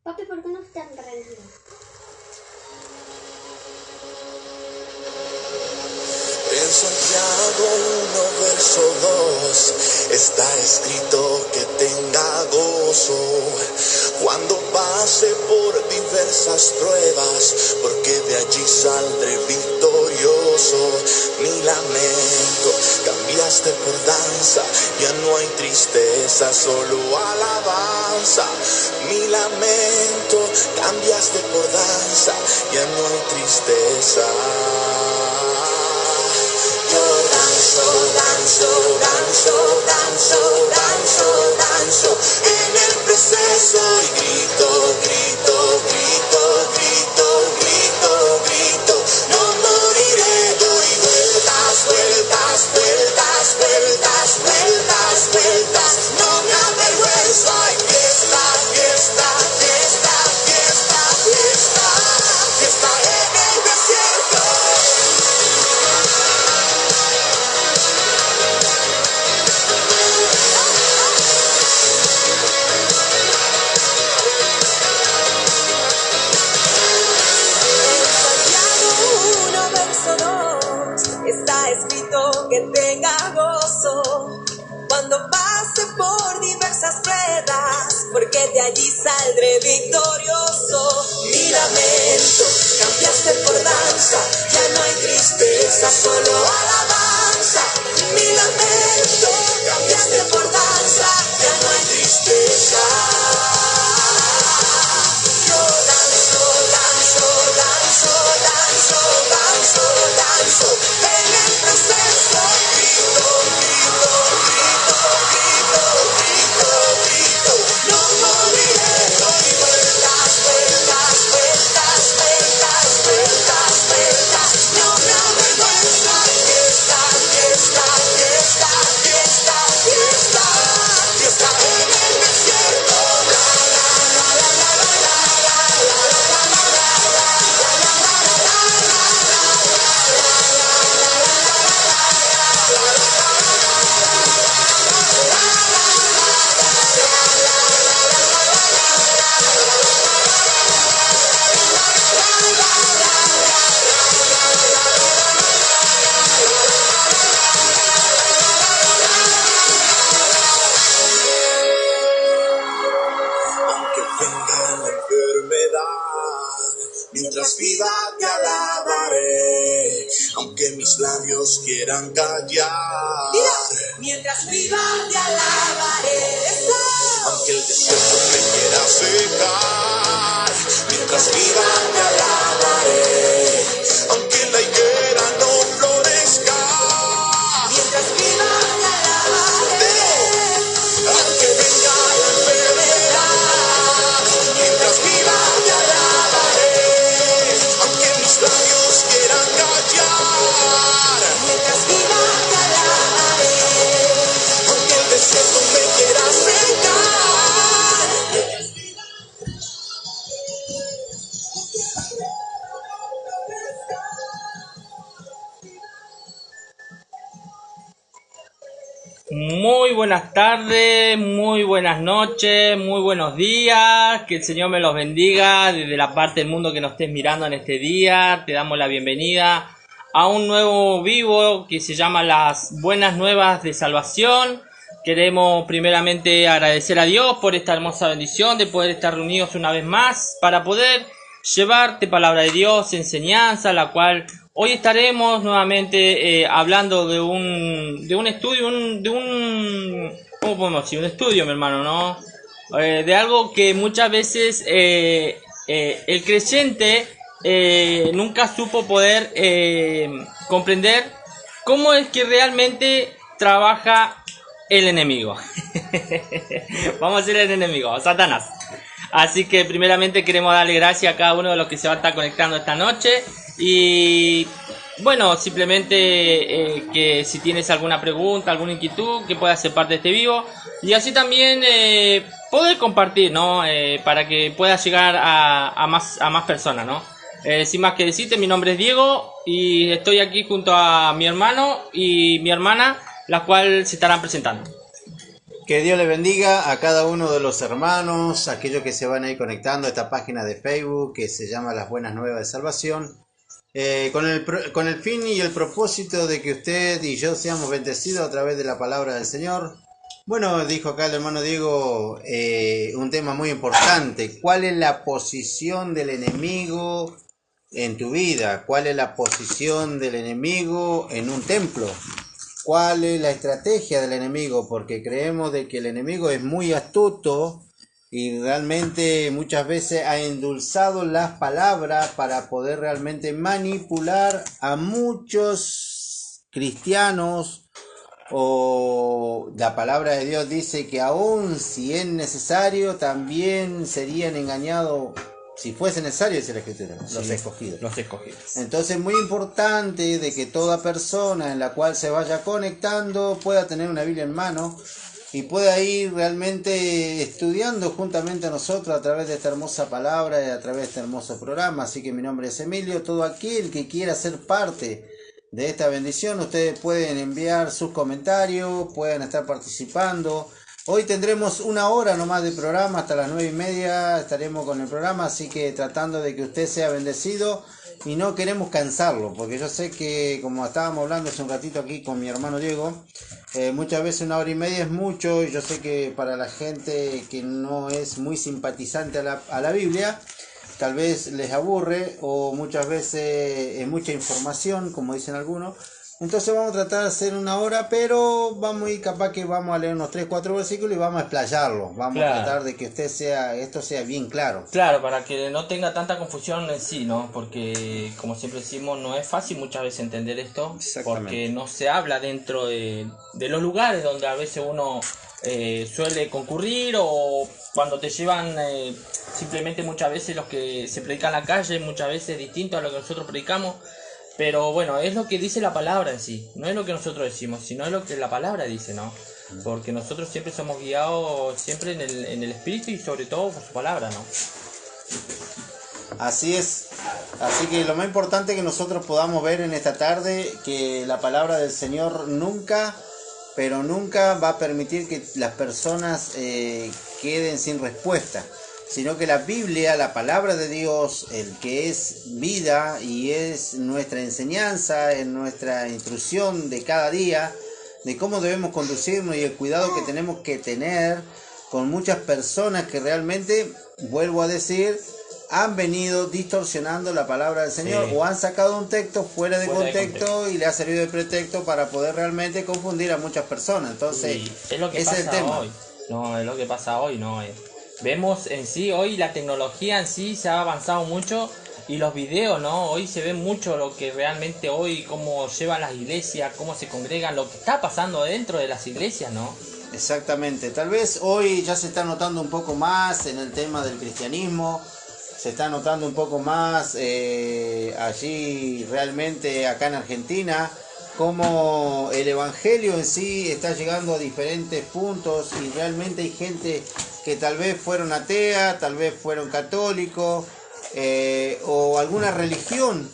Papi, ¿por qué no estás tranquilo? En Santiago 1, verso 2, está escrito que tenga gozo cuando pase por diversas pruebas, porque de allí saldré victorioso. Mi lamento cambiaste por danza, ya no hay tristeza, solo alabanza. Mi lamento cambiaste por danza, ya no hay tristeza. Yo danzo, danzo, danzo, danzo, danzo, danzo en el proceso y grito, grito, grito, grito, grito, grito. No moriré, doy vueltas, vueltas, vueltas, vueltas, vueltas, vueltas. No me avergüenzo, hay fiesta, fiesta, fiesta, fiesta, fiesta, fiesta en el desierto. Está escrito que tenga gozo cuando pase por diversas pruebas, porque de allí saldré victorioso. Mi lamento cambiaste por danza, ya no hay tristeza, solo alabanza. Mi lamento cambiaste por danza, ya no hay tristeza. Yo danzo, danzo, danzo, danzo, danzo, danzo en el proceso. Grito, grito, grito, grito, grito, grito. No moriré, doy vueltas, vueltas, vueltas, vueltas, vueltas, vueltas. No me avergüenzo, fiesta, fiesta, fiesta, fiesta, fiesta, fiesta en el desierto. La, la, la, la, la, la, la, la, la, la, la, la, Aunque venga la enfermedad, mientras viva te alabaré, aunque mis labios quieran callar. mientras viva te alabaré. Aunque el desierto me quiera secar, mientras viva te alabaré, aunque la higuera no florezca, Mientras viva te alabaré. aunque venga la enfermedad, mientras viva te alabaré, aunque mis labios quieran callar, Mientras viva te alabaré. aunque el desierto me quiera secar. Muy buenas tardes, muy buenas noches, muy buenos días, que el Señor me los bendiga desde la parte del mundo que nos estés mirando en este día. Te damos la bienvenida a un nuevo vivo que se llama Las Buenas Nuevas de Salvación. Queremos primeramente agradecer a Dios por esta hermosa bendición de poder estar reunidos una vez más para poder llevarte palabra de Dios, enseñanza, la cual hoy estaremos nuevamente hablando de un estudio, ¿cómo podemos decir? Un estudio, mi hermano, ¿no? De algo que muchas veces el creyente nunca supo poder comprender cómo es que realmente trabaja el enemigo. Vamos a decir el enemigo, Satanás. Así que primeramente queremos darle gracias a cada uno de los que se va a estar conectando esta noche. Y bueno, simplemente que si tienes alguna pregunta, alguna inquietud, que puedas ser parte de este vivo. Y así también poder compartir, ¿no? Para que pueda llegar a más personas, ¿no? Sin más que decirte, mi nombre es Diego y estoy aquí junto a mi hermano y mi hermana, la cual se estarán presentando. Que Dios le bendiga a cada uno de los hermanos, aquellos que se van a ir conectando a esta página de Facebook que se llama Las Buenas Nuevas de Salvación, con el fin y el propósito de que usted y yo seamos bendecidos a través de la palabra del Señor. Bueno, dijo acá el hermano Diego un tema muy importante. ¿Cuál es la posición del enemigo en tu vida? ¿Cuál es la posición del enemigo en un templo? ¿Cuál es la estrategia del enemigo? Porque creemos de que el enemigo es muy astuto y realmente muchas veces ha endulzado las palabras para poder realmente manipular a muchos cristianos. O la palabra de Dios dice que aun si es necesario también serían engañados. Si fuese necesario, dice la Escritura, los escogidos. Los escogidos. Entonces es muy importante de que toda persona en la cual se vaya conectando pueda tener una Biblia en mano y pueda ir realmente estudiando juntamente a nosotros a través de esta hermosa palabra y a través de este hermoso programa. Así que mi nombre es Emilio. Todo aquel que quiera ser parte de esta bendición, ustedes pueden enviar sus comentarios, pueden estar participando. Hoy tendremos 1 hora nomás de programa, hasta las 9:30 estaremos con el programa, así que tratando de que usted sea bendecido y no queremos cansarlo, porque yo sé que, como estábamos hablando hace un ratito aquí con mi hermano Diego, muchas veces 1 hora y media es mucho, y yo sé que para la gente que no es muy simpatizante a la Biblia, tal vez les aburre o muchas veces es mucha información, como dicen algunos. Entonces vamos a tratar de hacer 1 hora, pero vamos a ir capaz que vamos a leer unos 3-4 versículos y vamos a explayarlo. Vamos a tratar de que esto sea bien claro. Claro, para que no tenga tanta confusión en sí, ¿no? Porque, como siempre decimos, no es fácil muchas veces entender esto, porque no se habla dentro de los lugares donde a veces uno suele concurrir, o cuando te llevan simplemente muchas veces los que se predican en la calle, muchas veces distinto a lo que nosotros predicamos. Pero bueno, es lo que dice la palabra en sí, no es lo que nosotros decimos, sino es lo que la palabra dice, ¿no? Porque nosotros siempre somos guiados siempre en el Espíritu y sobre todo por su palabra, ¿no? Así es. Así que lo más importante que nosotros podamos ver en esta tarde, que la palabra del Señor nunca, pero nunca va a permitir que las personas queden sin respuesta, sino que la Biblia, la palabra de Dios, el que es vida y es nuestra enseñanza, es nuestra instrucción de cada día, de cómo debemos conducirnos y el cuidado que tenemos que tener con muchas personas que realmente, vuelvo a decir, han venido distorsionando la palabra del Señor, o han sacado un texto fuera de contexto y le ha servido de pretexto para poder realmente confundir a muchas personas. Entonces, es lo que ese pasa es el tema. hoy. No, es lo que pasa hoy, no es. Vemos en sí, hoy la tecnología en sí se ha avanzado mucho y los videos, ¿no? Hoy se ve mucho lo que realmente hoy, cómo llevan las iglesias, cómo se congregan, lo que está pasando dentro de las iglesias, ¿no? Exactamente, tal vez hoy ya se está notando un poco más en el tema del cristianismo, se está notando un poco más allí realmente acá en Argentina, como el evangelio en sí está llegando a diferentes puntos y realmente hay gente que tal vez fueron ateas, tal vez fueron católicos o alguna religión,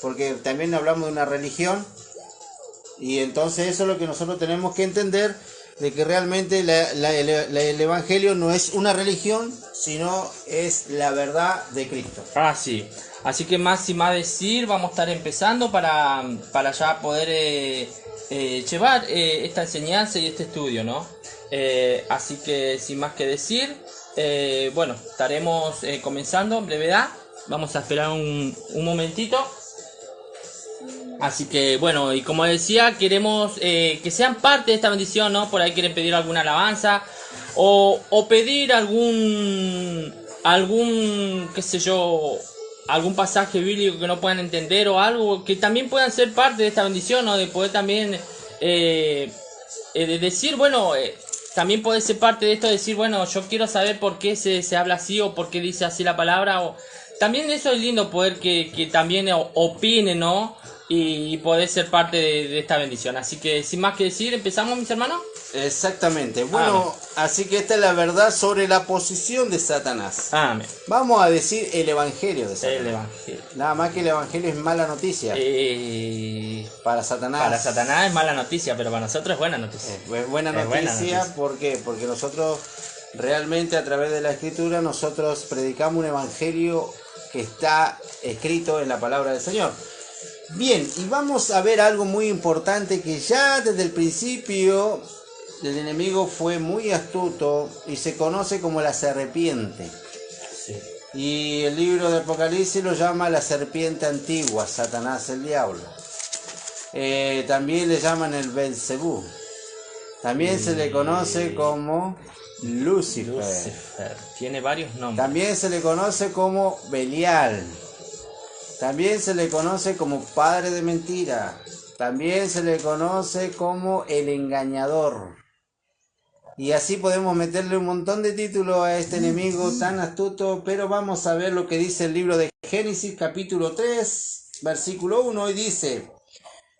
porque también hablamos de una religión, y entonces eso es lo que nosotros tenemos que entender, de que realmente el evangelio no es una religión, sino es la verdad de Cristo. Ah, sí. Así que más sin más decir, vamos a estar empezando para ya poder llevar esta enseñanza y este estudio, ¿no? Así que sin más que decir, bueno, estaremos comenzando en brevedad. Vamos a esperar un momentito. Así que bueno, y como decía, queremos que sean parte de esta bendición, ¿no? Por ahí quieren pedir alguna alabanza o pedir algún qué sé yo, algún pasaje bíblico que no puedan entender o algo, que también puedan ser parte de esta bendición, ¿no? De poder también de decir, bueno, también puede ser parte de esto, de decir, bueno, yo quiero saber por qué se habla así o por qué dice así la palabra, o también eso es lindo poder que también opine, ¿no? Y poder ser parte de esta bendición. Así que sin más que decir, ¿empezamos, mis hermanos? Exactamente. Bueno, así que esta es la verdad sobre la posición de Satanás. Amén. Vamos a decir el evangelio de Satanás. El evangelio. Nada más que el evangelio es mala noticia para Satanás. Para Satanás es mala noticia, pero para nosotros es buena noticia. Es buena Es noticia, buena noticia. ¿por qué? Porque nosotros realmente a través de la escritura nosotros predicamos un evangelio que está escrito en la palabra del Señor. Bien, y vamos a ver algo muy importante que ya desde el principio el enemigo fue muy astuto y se conoce como la serpiente. Sí. Y el libro de Apocalipsis lo llama la serpiente antigua, Satanás el diablo. También le llaman el Belcebú. También se le conoce como Lucifer. Tiene varios nombres. También se le conoce como Belial. También se le conoce como padre de mentira. También se le conoce como el engañador. Y así podemos meterle un montón de títulos a este enemigo tan astuto, pero vamos a ver lo que dice el libro de Génesis capítulo 3, versículo 1, y dice: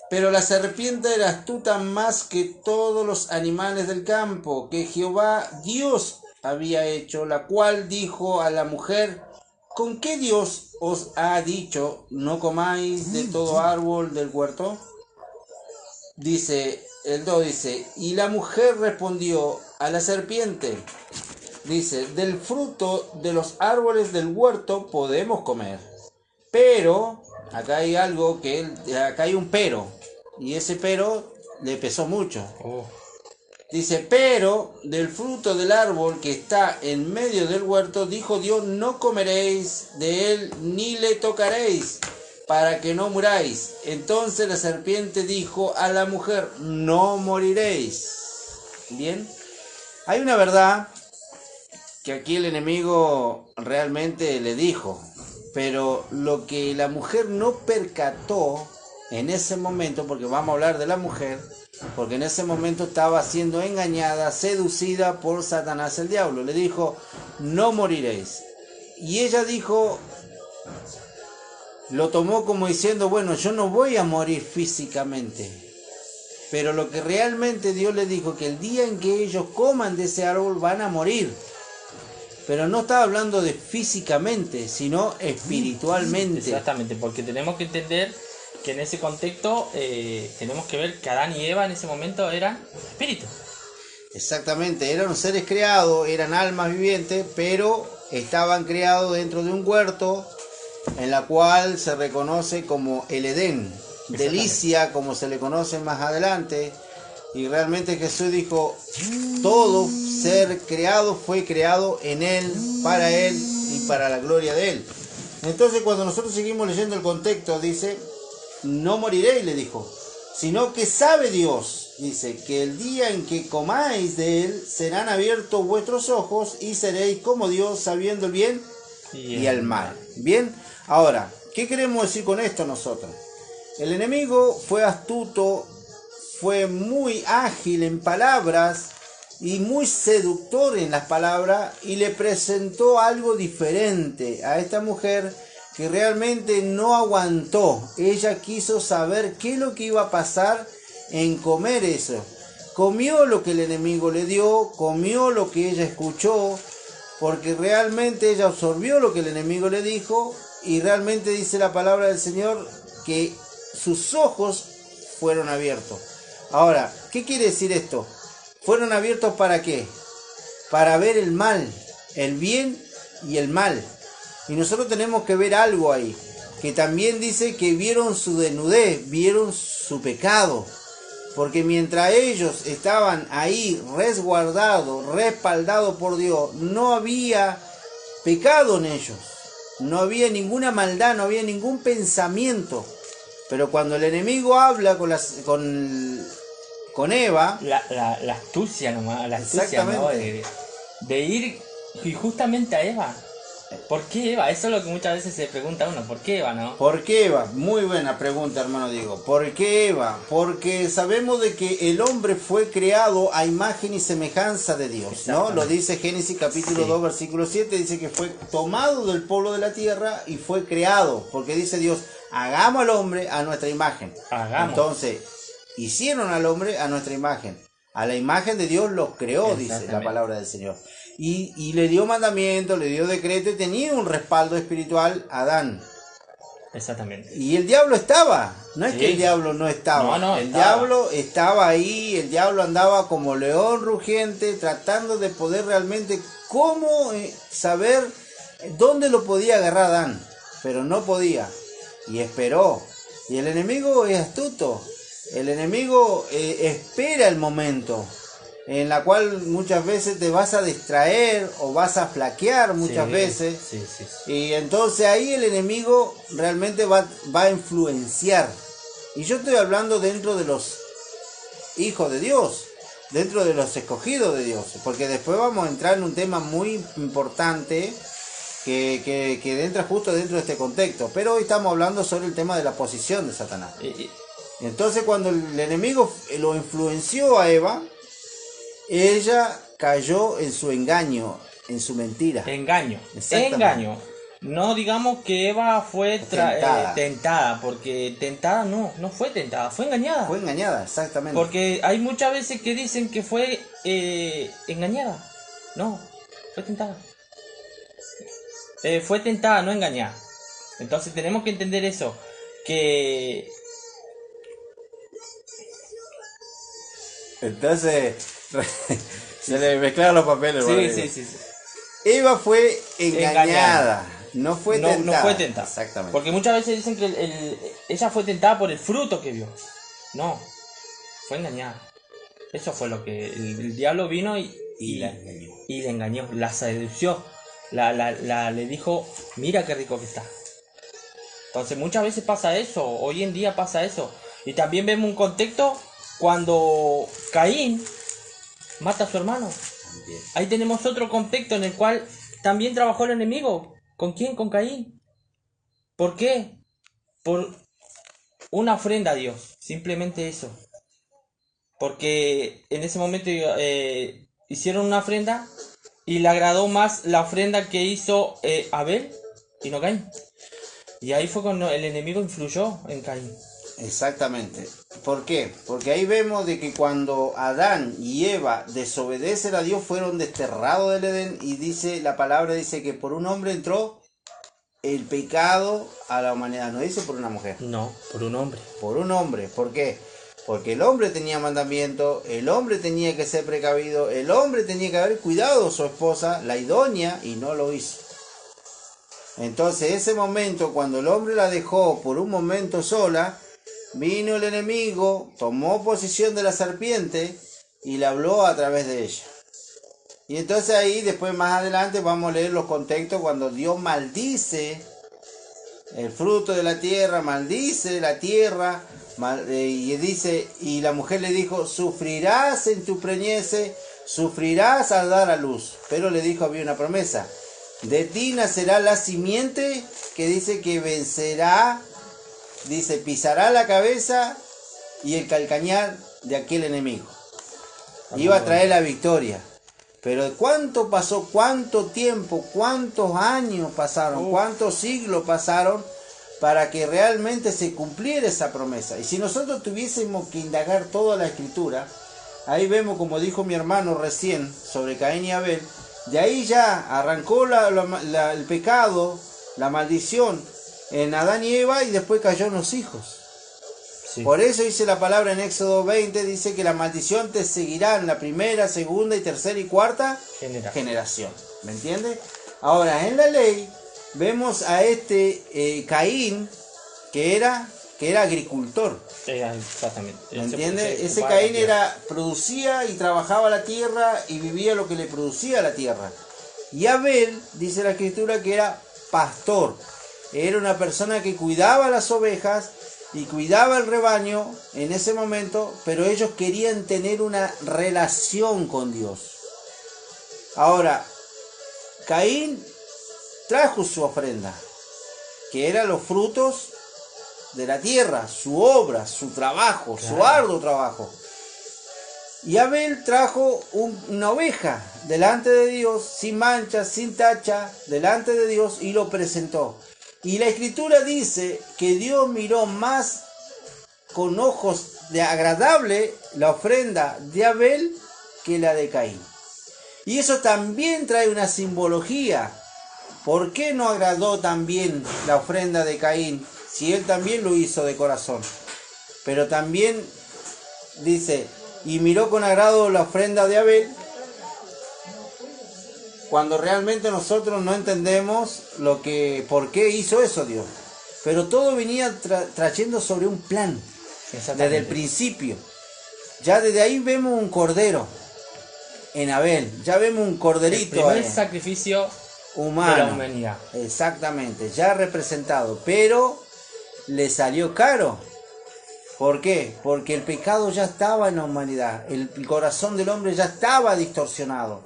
pero la serpiente era astuta más que todos los animales del campo que Jehová Dios había hecho, la cual dijo a la mujer: ¿con qué Dios os ha dicho, no comáis de todo árbol del huerto? Dice, el 2 dice, y la mujer respondió a la serpiente, dice, del fruto de los árboles del huerto podemos comer, pero, acá hay algo acá hay un pero, y ese pero le pesó mucho. Dice, pero del fruto del árbol que está en medio del huerto, dijo Dios, no comeréis de él ni le tocaréis, para que no muráis. Entonces la serpiente dijo a la mujer, no moriréis. Bien, hay una verdad que aquí el enemigo realmente le dijo, pero lo que la mujer no percató en ese momento, porque vamos a hablar de la mujer, porque en ese momento estaba siendo engañada, seducida por Satanás el diablo. Le dijo, no moriréis. Y ella dijo, lo tomó como diciendo, bueno, yo no voy a morir físicamente. Pero lo que realmente Dios le dijo, que el día en que ellos coman de ese árbol van a morir. Pero no estaba hablando de físicamente, sino espiritualmente. Exactamente, porque tenemos que entender que en ese contexto tenemos que ver que Adán y Eva en ese momento eran espíritus. Exactamente, eran seres creados, eran almas vivientes, pero estaban creados dentro de un huerto en la cual se reconoce como el Edén, delicia como se le conoce más adelante. Y realmente Jesús dijo, todo ser creado fue creado en Él, para Él y para la gloria de Él. Entonces cuando nosotros seguimos leyendo el contexto, dice, no moriréis, le dijo, sino que sabe Dios, dice, que el día en que comáis de Él, serán abiertos vuestros ojos y seréis como Dios, sabiendo el bien y el mal. Bien, ahora, ¿qué queremos decir con esto nosotros? El enemigo fue astuto, fue muy ágil en palabras y muy seductor en las palabras, y le presentó algo diferente a esta mujer que realmente no aguantó. Ella quiso saber qué es lo que iba a pasar en comer eso. Comió lo que el enemigo le dio, comió lo que ella escuchó, porque realmente ella absorbió lo que el enemigo le dijo, y realmente dice la palabra del Señor que sus ojos fueron abiertos. Ahora, ¿qué quiere decir esto? ¿Fueron abiertos para qué? Para ver el mal, el bien y el mal. Y nosotros tenemos que ver algo ahí, que también dice que vieron su desnudez, vieron su pecado. Porque mientras ellos estaban ahí resguardados, respaldados por Dios, no había pecado en ellos. No había ninguna maldad, no había ningún pensamiento. Pero cuando el enemigo habla con Eva, la astucia nomás, la astucia, ¿no? de ir y justamente a Eva, ¿Por qué Eva? Eso es lo que muchas veces se pregunta uno, ¿por qué Eva, no? ¿Por qué Eva? Muy buena pregunta, hermano Diego. ¿Por qué Eva? Porque sabemos de que el hombre fue creado a imagen y semejanza de Dios, ¿no? Lo dice Génesis capítulo 2, versículo 7, dice que fue tomado del polvo de la tierra y fue creado, porque dice Dios, hagamos al hombre a nuestra imagen. Hagamos. Entonces, hicieron al hombre a nuestra imagen. A la imagen de Dios los creó, dice la palabra del Señor. Y le dio mandamiento, le dio decreto y tenía un respaldo espiritual a Adán. Exactamente. Y el diablo estaba, no es Sí. que el diablo no estaba, No, el estaba. diablo estaba ahí, el diablo andaba como león rugiente tratando de poder realmente cómo saber dónde lo podía agarrar Adán, pero no podía y esperó. Y el enemigo es astuto, el enemigo espera el momento en la cual muchas veces te vas a distraer o vas a flaquear muchas Sí, veces. Sí. Y entonces ahí el enemigo realmente va a influenciar. Y yo estoy hablando dentro de los hijos de Dios, dentro de los escogidos de Dios. Porque después vamos a entrar en un tema muy importante que entra justo dentro de este contexto. Pero hoy estamos hablando sobre el tema de la posición de Satanás. Entonces cuando el enemigo lo influenció a Eva, ella cayó en su engaño, en su mentira. Engaño. Exactamente. Engaño. No digamos que Eva fue tentada, porque tentada no fue tentada, fue engañada. Fue engañada, exactamente. Porque hay muchas veces que dicen que fue engañada. No, fue tentada. Fue tentada, no engañada. Entonces tenemos que entender eso. Que Entonces, se le mezclaron los papeles. sí. Eva fue engañada, no fue tentada. No fue tentada. Exactamente. Porque muchas veces dicen que ella fue tentada por el fruto que vio. No, fue engañada. Eso fue lo que el diablo vino y la engañó. Y la engañó, la sedució. Le dijo, mira qué rico que está. Entonces muchas veces pasa eso, hoy en día pasa eso. Y también vemos un contexto cuando Caín mata a su hermano. También. Ahí tenemos otro contexto en el cual también trabajó el enemigo. ¿Con quién? Con Caín. ¿Por qué? Por una ofrenda a Dios. Simplemente eso. Porque en ese momento hicieron una ofrenda y le agradó más la ofrenda que hizo Abel y no Caín. Y ahí fue cuando el enemigo influyó en Caín. Exactamente. ¿Por qué? Porque ahí vemos de que cuando Adán y Eva desobedecen a Dios fueron desterrados del Edén y dice la palabra dice que por un hombre entró el pecado a la humanidad, no dice por una mujer. No, por un hombre. Por un hombre. ¿Por qué? Porque el hombre tenía mandamiento, el hombre tenía que ser precavido, el hombre tenía que haber cuidado a su esposa, la idónea, y no lo hizo. Entonces ese momento, cuando el hombre la dejó por un momento sola, vino el enemigo, tomó posesión de la serpiente y le habló a través de ella. Y entonces ahí, después más adelante, vamos a leer los contextos cuando Dios maldice el fruto de la tierra, maldice la tierra, y dice, y la mujer le dijo, sufrirás en tu preñez, sufrirás al dar a luz. Pero le dijo, había una promesa, de ti nacerá la simiente que dice que vencerá, dice, pisará la cabeza y el calcañar de aquel enemigo. Iba a traer la victoria. Pero ¿cuánto pasó? ¿Cuánto tiempo? ¿Cuántos años pasaron? ¿Cuántos siglos pasaron para que realmente se cumpliera esa promesa? Y si nosotros tuviésemos que indagar toda la escritura, ahí vemos, como dijo mi hermano recién, sobre Caín y Abel, de ahí ya arrancó el pecado, la maldición en Adán y Eva y después cayó en los hijos. Sí. Por eso dice la palabra en Éxodo 20, dice que la maldición te seguirá en la primera, segunda y tercera y cuarta generación. ¿Me entiendes? Ahora, en la ley vemos a este Caín que era agricultor. Exactamente. ¿Me entiendes? Ese Caín producía y trabajaba la tierra y vivía lo que le producía la tierra. Y Abel, dice la escritura, que era pastor. Era una persona que cuidaba las ovejas y cuidaba el rebaño en ese momento, pero ellos querían tener una relación con Dios. Ahora, Caín trajo su ofrenda, que eran los frutos de la tierra, su obra, su trabajo, su arduo trabajo. Y Abel trajo una oveja delante de Dios, sin mancha, sin tacha, delante de Dios, y lo presentó. Y la Escritura dice que Dios miró más con ojos de agradable la ofrenda de Abel que la de Caín. Y eso también trae una simbología. ¿Por qué no agradó también la ofrenda de Caín si él también lo hizo de corazón? Pero también dice, y miró con agrado la ofrenda de Abel, cuando realmente nosotros no entendemos por qué hizo eso Dios. Pero todo venía trayendo sobre un plan, desde el principio. Ya desde ahí vemos un cordero en Abel, ya vemos un corderito. El primer sacrificio humano, de la humanidad. Exactamente, ya representado, pero le salió caro. ¿Por qué? Porque el pecado ya estaba en la humanidad, el corazón del hombre ya estaba distorsionado.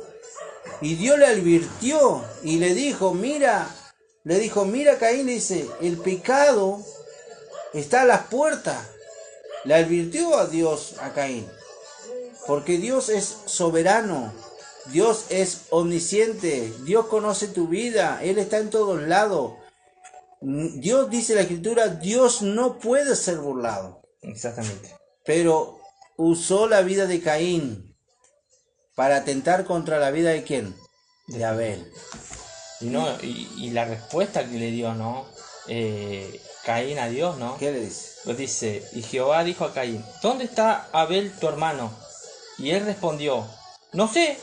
Y Dios le advirtió y le dijo, mira Caín, le dice, el pecado está a las puertas. Le advirtió a Dios a Caín, porque Dios es soberano, Dios es omnisciente, Dios conoce tu vida, Él está en todos lados. Dios, dice la Escritura, Dios no puede ser burlado. Exactamente. Pero usó la vida de Caín para atentar contra la vida de ¿quién? De Abel. Y la respuesta que le dio, ¿no? Caín a Dios, ¿no? ¿Qué le dice? Pues dice, y Jehová dijo a Caín, ¿dónde está Abel tu hermano? Y él respondió, no sé,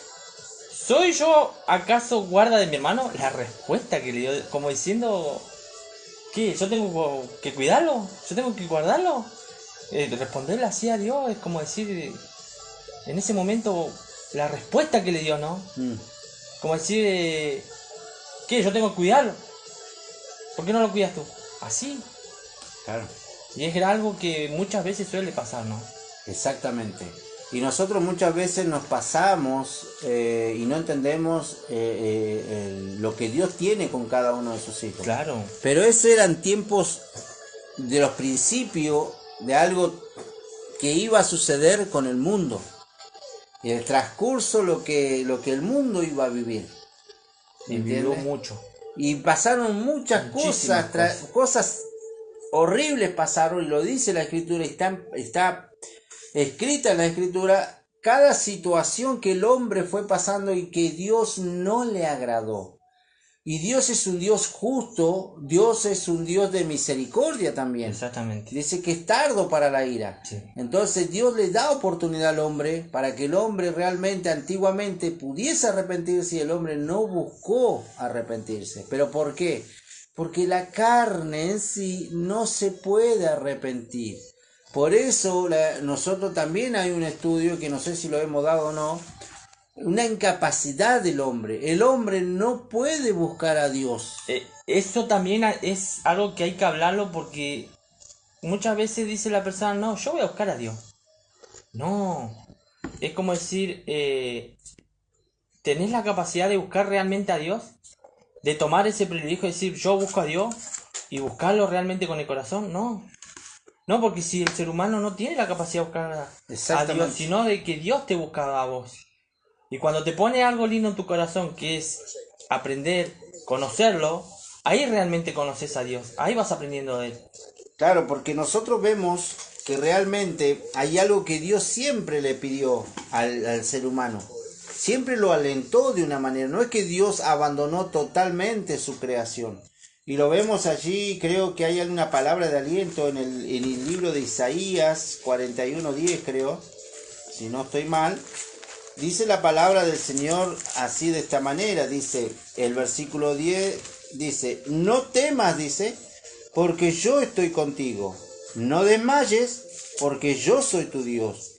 ¿soy yo acaso guarda de mi hermano? La respuesta que le dio, como diciendo, ¿qué? ¿Yo tengo que cuidarlo? ¿Yo tengo que guardarlo? Responderle así a Dios es como decir, en ese momento, la respuesta que le dio, ¿no? Como decir, ¿qué? ¿Yo tengo que cuidarlo? ¿Por qué no lo cuidas tú? Así. Claro. Y es algo que muchas veces suele pasar, ¿no? Exactamente. Y nosotros muchas veces nos pasamos y no entendemos lo que Dios tiene con cada uno de sus hijos. Claro. Pero esos eran tiempos de los principios de algo que iba a suceder con el mundo. Y el transcurso lo que el mundo iba a vivir. Y vivió mucho. Y pasaron muchas cosas horribles pasaron, y lo dice la Escritura, está escrita en la Escritura, cada situación que el hombre fue pasando y que Dios no le agradó. Y Dios es un Dios justo, Dios es un Dios de misericordia también. Exactamente. Dice que es tardo para la ira. Sí. Entonces Dios le da oportunidad al hombre para que el hombre realmente antiguamente pudiese arrepentirse, y el hombre no buscó arrepentirse. ¿Pero por qué? Porque la carne en sí no se puede arrepentir. Por eso nosotros también hay un estudio que no sé si lo hemos dado o no, una incapacidad del hombre. El hombre no puede buscar a Dios. Eso también es algo que hay que hablarlo, porque muchas veces dice la persona, no, yo voy a buscar a Dios. No, es como decir, ¿tenés la capacidad de buscar realmente a Dios? De tomar ese privilegio de decir, yo busco a Dios y buscarlo realmente con el corazón. No, porque si el ser humano no tiene la capacidad de buscar a Dios, sino de que Dios te busca a vos. Y cuando te pone algo lindo en tu corazón, que es aprender, conocerlo, ahí realmente conoces a Dios, ahí vas aprendiendo de Él. Claro, porque nosotros vemos que realmente hay algo que Dios siempre le pidió al ser humano. Siempre lo alentó de una manera. No es que Dios abandonó totalmente su creación. Y lo vemos allí, creo que hay alguna palabra de aliento en el libro de Isaías 41:10, creo, si no estoy mal. Dice la palabra del Señor así, de esta manera, dice el versículo 10, dice, no temas, dice, porque yo estoy contigo, no desmayes, porque yo soy tu Dios,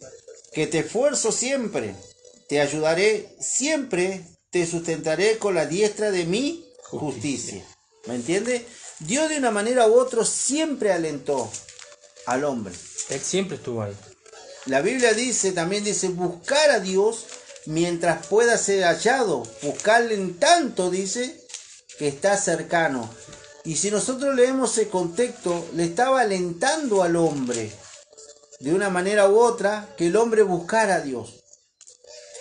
que te esfuerzo siempre, te ayudaré siempre, te sustentaré con la diestra de mi justicia. ¿Me entiende? Dios de una manera u otra siempre alentó al hombre. Él siempre estuvo ahí. La Biblia también dice, buscar a Dios mientras pueda ser hallado. Buscarle en tanto, dice, que está cercano. Y si nosotros leemos ese contexto, le estaba alentando al hombre, de una manera u otra, que el hombre buscara a Dios,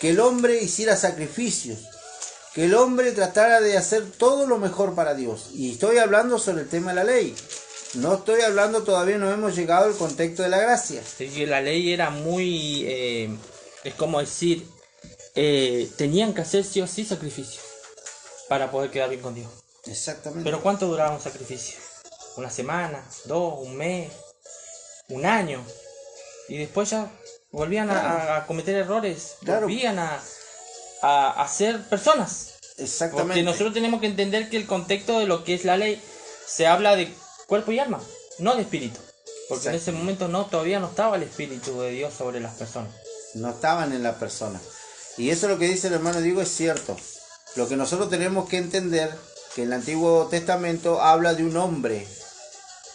que el hombre hiciera sacrificios, que el hombre tratara de hacer todo lo mejor para Dios. Y estoy hablando sobre el tema de la ley. No estoy hablando, todavía no hemos llegado al contexto de la gracia. Sí, que la ley era muy, es como decir, tenían que hacer sí o sí sacrificios para poder quedar bien con Dios. Exactamente. Pero ¿cuánto duraba un sacrificio? ¿Una semana? ¿2? ¿Un mes? ¿Un año? Y después ya volvían a cometer errores, Claro. volvían a ser personas. Exactamente. Porque nosotros tenemos que entender que el contexto de lo que es la ley se habla de cuerpo y alma, no de espíritu. Porque en ese momento todavía no estaba el espíritu de Dios sobre las personas. No estaban en la persona. Y eso es lo que dice el hermano Diego, es cierto. Lo que nosotros tenemos que entender, que el Antiguo Testamento habla de un hombre.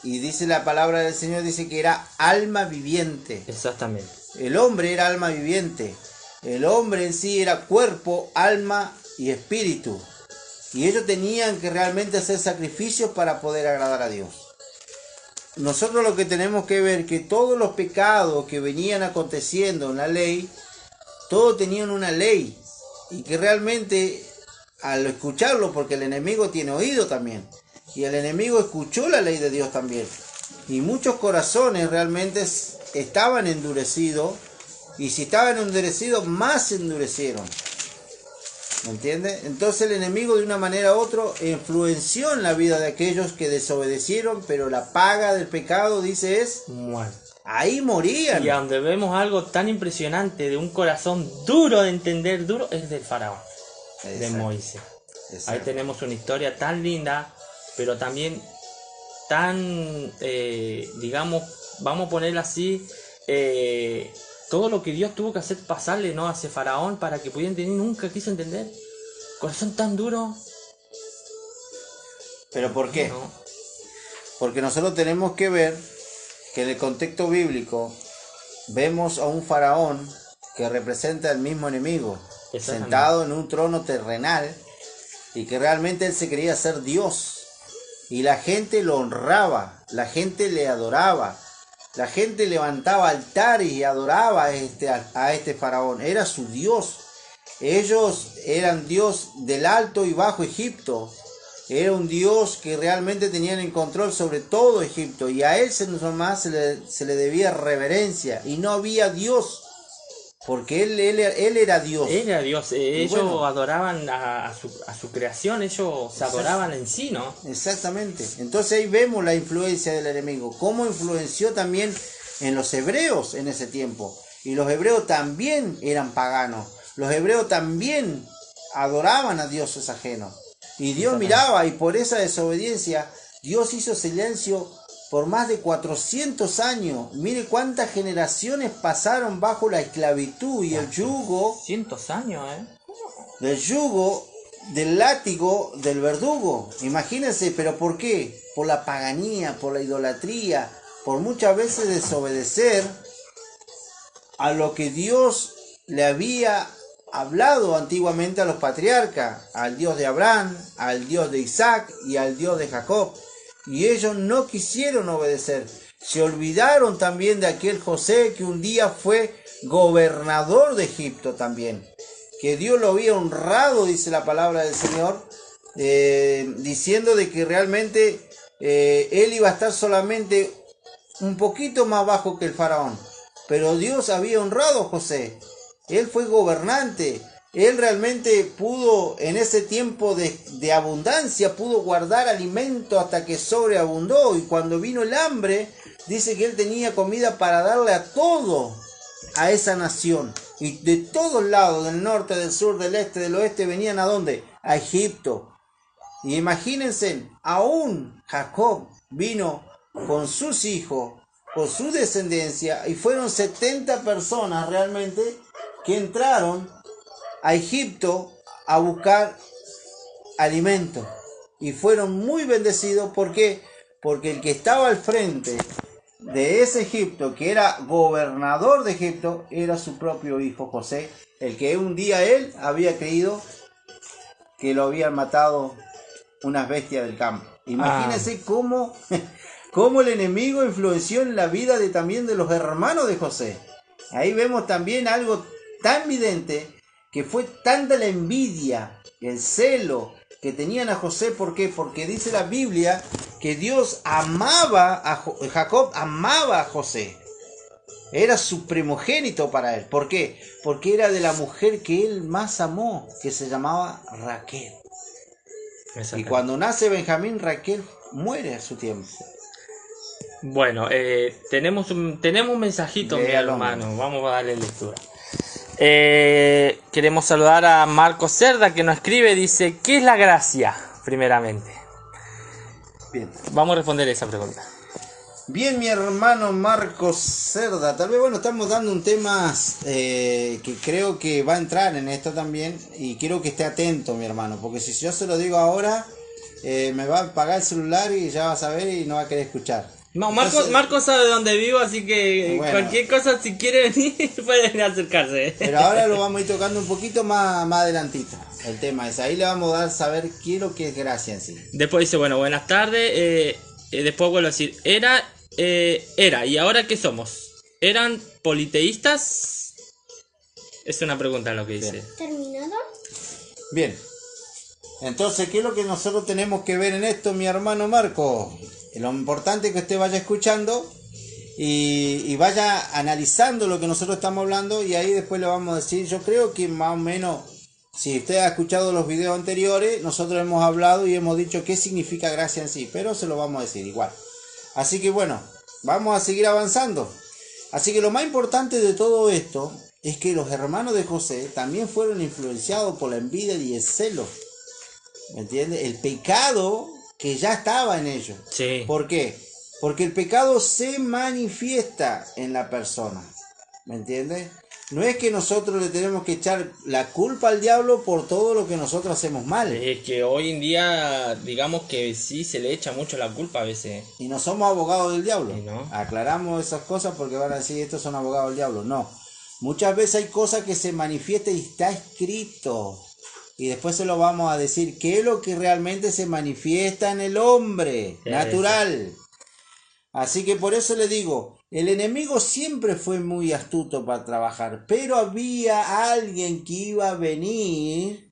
Y dice la palabra del Señor, dice que era alma viviente. Exactamente. El hombre era alma viviente. El hombre en sí era cuerpo, alma y espíritu. Y ellos tenían que realmente hacer sacrificios para poder agradar a Dios. Nosotros lo que tenemos que ver que todos los pecados que venían aconteciendo en la ley, todos tenían una ley. Y que realmente al escucharlo, porque el enemigo tiene oído también. Y el enemigo escuchó la ley de Dios también. Y muchos corazones realmente estaban endurecidos. Y si estaban endurecidos, más se endurecieron. ¿Me entiende? Entonces el enemigo de una manera u otra influenció en la vida de aquellos que desobedecieron, pero la paga del pecado, dice, es Muerte. ahí morían. Y a donde vemos algo tan impresionante de un corazón duro de entender, duro, es del faraón, de Exacto. Moisés. Exacto. Ahí tenemos una historia tan linda, pero también tan, digamos, vamos a ponerla así, todo lo que Dios tuvo que hacer pasarle, ¿no?, a ese faraón para que pudiera entender, nunca quiso entender. Corazón tan duro. ¿Pero por qué? ¿No? Porque nosotros tenemos que ver que en el contexto bíblico vemos a un faraón que representa al mismo enemigo, Exactamente. sentado en un trono terrenal, y que realmente él se creía ser Dios. Y la gente lo honraba, la gente le adoraba, la gente levantaba altares y adoraba a este faraón. Era su Dios. Ellos eran Dios del Alto y Bajo Egipto. Era un Dios que realmente tenían en control sobre todo Egipto. Y a él se le debía reverencia. Y no había Dios. Porque él era Dios. Era Dios, ellos bueno, adoraban a su creación, ellos se adoraban en sí, ¿no? Exactamente. Entonces ahí vemos la influencia del enemigo. Cómo influenció también en los hebreos en ese tiempo. Y los hebreos también eran paganos. Los hebreos también adoraban a dioses ajenos. Y Dios miraba, y por esa desobediencia Dios hizo silencio por más de 400 años. Mire cuántas generaciones pasaron bajo la esclavitud y el yugo. Cientos años, Del yugo, del látigo, del verdugo. Imagínense, ¿pero por qué? Por la paganía, por la idolatría, por muchas veces desobedecer a lo que Dios le había hablado antiguamente a los patriarcas, al Dios de Abraham, al Dios de Isaac y al Dios de Jacob. Y ellos no quisieron obedecer. Se olvidaron también de aquel José que un día fue gobernador de Egipto también. Que Dios lo había honrado, dice la palabra del Señor, diciendo de que realmente él iba a estar solamente un poquito más bajo que el faraón. Pero Dios había honrado a José. Él fue gobernante. Él realmente pudo, en ese tiempo de abundancia, pudo guardar alimento hasta que sobreabundó. Y cuando vino el hambre, dice que él tenía comida para darle a todo, a esa nación. Y de todos lados, del norte, del sur, del este, del oeste, venían ¿a dónde? A Egipto. Y imagínense, aún Jacob vino con sus hijos, con su descendencia, y fueron 70 personas realmente que entraron a Egipto a buscar alimento. Y fueron muy bendecidos. ¿Por qué? Porque el que estaba al frente de ese Egipto, que era gobernador de Egipto, era su propio hijo José, el que un día él había creído que lo habían matado unas bestias del campo. Imagínense cómo, cómo el enemigo influenció en la vida también de los hermanos de José. Ahí vemos también algo tan evidente, que fue tanta la envidia, el celo que tenían a José. ¿Por qué? Porque dice la Biblia que Dios amaba a Jacob, amaba a José. Era su primogénito para él. ¿Por qué? Porque era de la mujer que él más amó, que se llamaba Raquel. Y cuando nace Benjamín, Raquel muere a su tiempo. Bueno, tenemos un mensajito, mi hermano. Vamos a darle lectura. Queremos saludar a Marco Cerda, que nos escribe. Dice, ¿qué es la gracia? Primeramente. Bien. Vamos a responder esa pregunta. Bien, mi hermano Marcos Cerda, tal vez, bueno, estamos dando un tema que creo que va a entrar en esto también, y quiero que esté atento, mi hermano, porque si yo se lo digo ahora, me va a apagar el celular y ya va a saber y no va a querer escuchar. No, Marcos sabe dónde vivo, así que bueno, cualquier cosa, si quiere venir, puede venir a acercarse. Pero ahora lo vamos a ir tocando un poquito más adelantito, el tema es, ahí le vamos a dar saber qué es lo que es gracia en sí. Después dice, bueno, buenas tardes, después vuelvo a decir, era, ¿y ahora qué somos? ¿Eran politeístas? Es una pregunta lo que dice. Bien. ¿Terminado? Bien. Entonces, ¿qué es lo que nosotros tenemos que ver en esto, mi hermano Marco? Lo importante es que usted vaya escuchando y vaya analizando lo que nosotros estamos hablando, y ahí después le vamos a decir, yo creo que más o menos, si usted ha escuchado los videos anteriores, nosotros hemos hablado y hemos dicho qué significa gracia en sí, pero se lo vamos a decir igual. Así que bueno, vamos a seguir avanzando. Así que lo más importante de todo esto es que los hermanos de José también fueron influenciados por la envidia y el celo. ¿Me entiendes? El pecado que ya estaba en ellos. Sí. ¿Por qué? Porque el pecado se manifiesta en la persona. ¿Me entiendes? No es que nosotros le tenemos que echar la culpa al diablo por todo lo que nosotros hacemos mal. Es que hoy en día, digamos que sí se le echa mucho la culpa a veces. Y no somos abogados del diablo. ¿No? Aclaramos esas cosas porque van a decir, estos son abogados del diablo. No. Muchas veces hay cosas que se manifiestan y está escrito. Y después se lo vamos a decir, qué es lo que realmente se manifiesta en el hombre natural. Así que por eso le digo, el enemigo siempre fue muy astuto para trabajar, pero había alguien que iba a venir,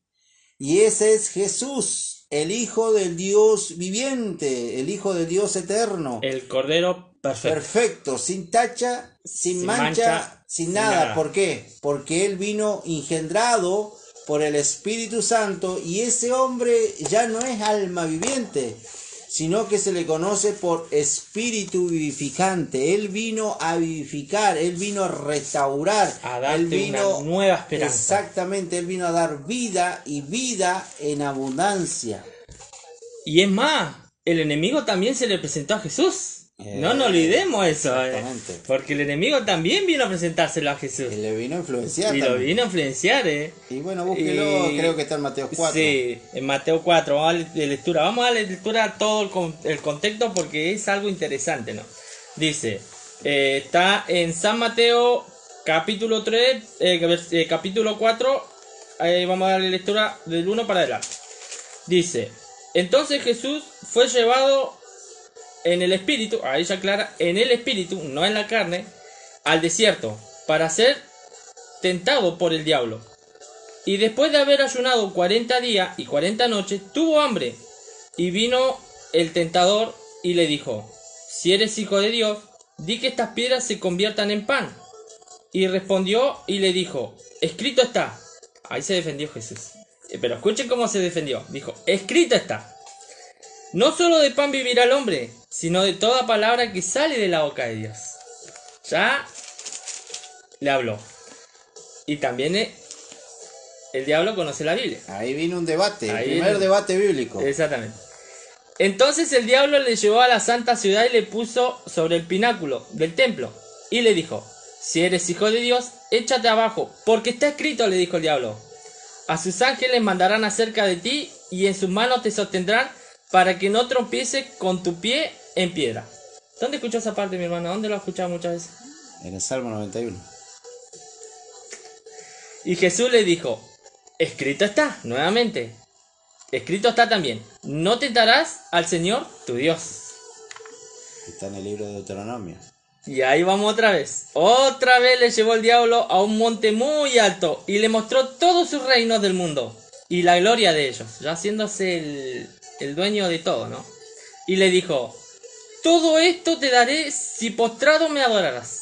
y ese es Jesús, el Hijo del Dios viviente, el Hijo del Dios eterno. El Cordero perfecto. Perfecto, sin tacha, sin mancha, sin nada. ¿Por qué? Porque Él vino engendrado por el Espíritu Santo, y ese hombre ya no es alma viviente, sino que se le conoce por espíritu vivificante. Él vino a vivificar, Él vino a restaurar, a darte Él vino, una nueva esperanza. Exactamente, Él vino a dar vida, y vida en abundancia. Y es más, el enemigo también se le presentó a Jesús. No nos olvidemos eso. Exactamente. Porque el enemigo también vino a presentárselo a Jesús. Y le vino a influenciar. Y también lo vino a influenciar, Y bueno, búsquelo, creo que está en Mateo 4. Sí, en Mateo 4, vamos a darle lectura. Vamos a darle lectura a todo el contexto porque es algo interesante, ¿no? Dice, está en San Mateo capítulo 3, capítulo 4, vamos a darle lectura del 1 para adelante. Dice, entonces Jesús fue llevado en el espíritu, ahí se aclara, en el espíritu, no en la carne, al desierto, para ser tentado por el diablo. Y después de haber ayunado 40 días y 40 noches, tuvo hambre. Y vino el tentador y le dijo, si eres hijo de Dios, di que estas piedras se conviertan en pan. Y respondió y le dijo, escrito está. Ahí se defendió Jesús. Pero escuchen cómo se defendió. Dijo, escrito está. No solo de pan vivirá el hombre, sino de toda palabra que sale de la boca de Dios. Ya le habló. Y también el diablo conoce la Biblia. Ahí vino un debate, Ahí el primer debate bíblico. Exactamente. Entonces el diablo le llevó a la santa ciudad y le puso sobre el pináculo del templo. Y le dijo, si eres hijo de Dios, échate abajo, porque está escrito, le dijo el diablo. A sus ángeles mandarán acerca de ti y en sus manos te sostendrán para que no tropieces con tu pie en piedra. ¿Dónde escuchó esa parte, mi hermano? ¿Dónde lo has escuchado muchas veces? En el Salmo 91. Y Jesús le dijo, escrito está, nuevamente, escrito está también, no tentarás al Señor tu Dios. Está en el libro de Deuteronomio. Y ahí vamos otra vez. Otra vez le llevó el diablo a un monte muy alto y le mostró todos sus reinos del mundo y la gloria de ellos, ya haciéndose el dueño de todo, ¿no? Y le dijo, todo esto te daré si postrado me adorarás.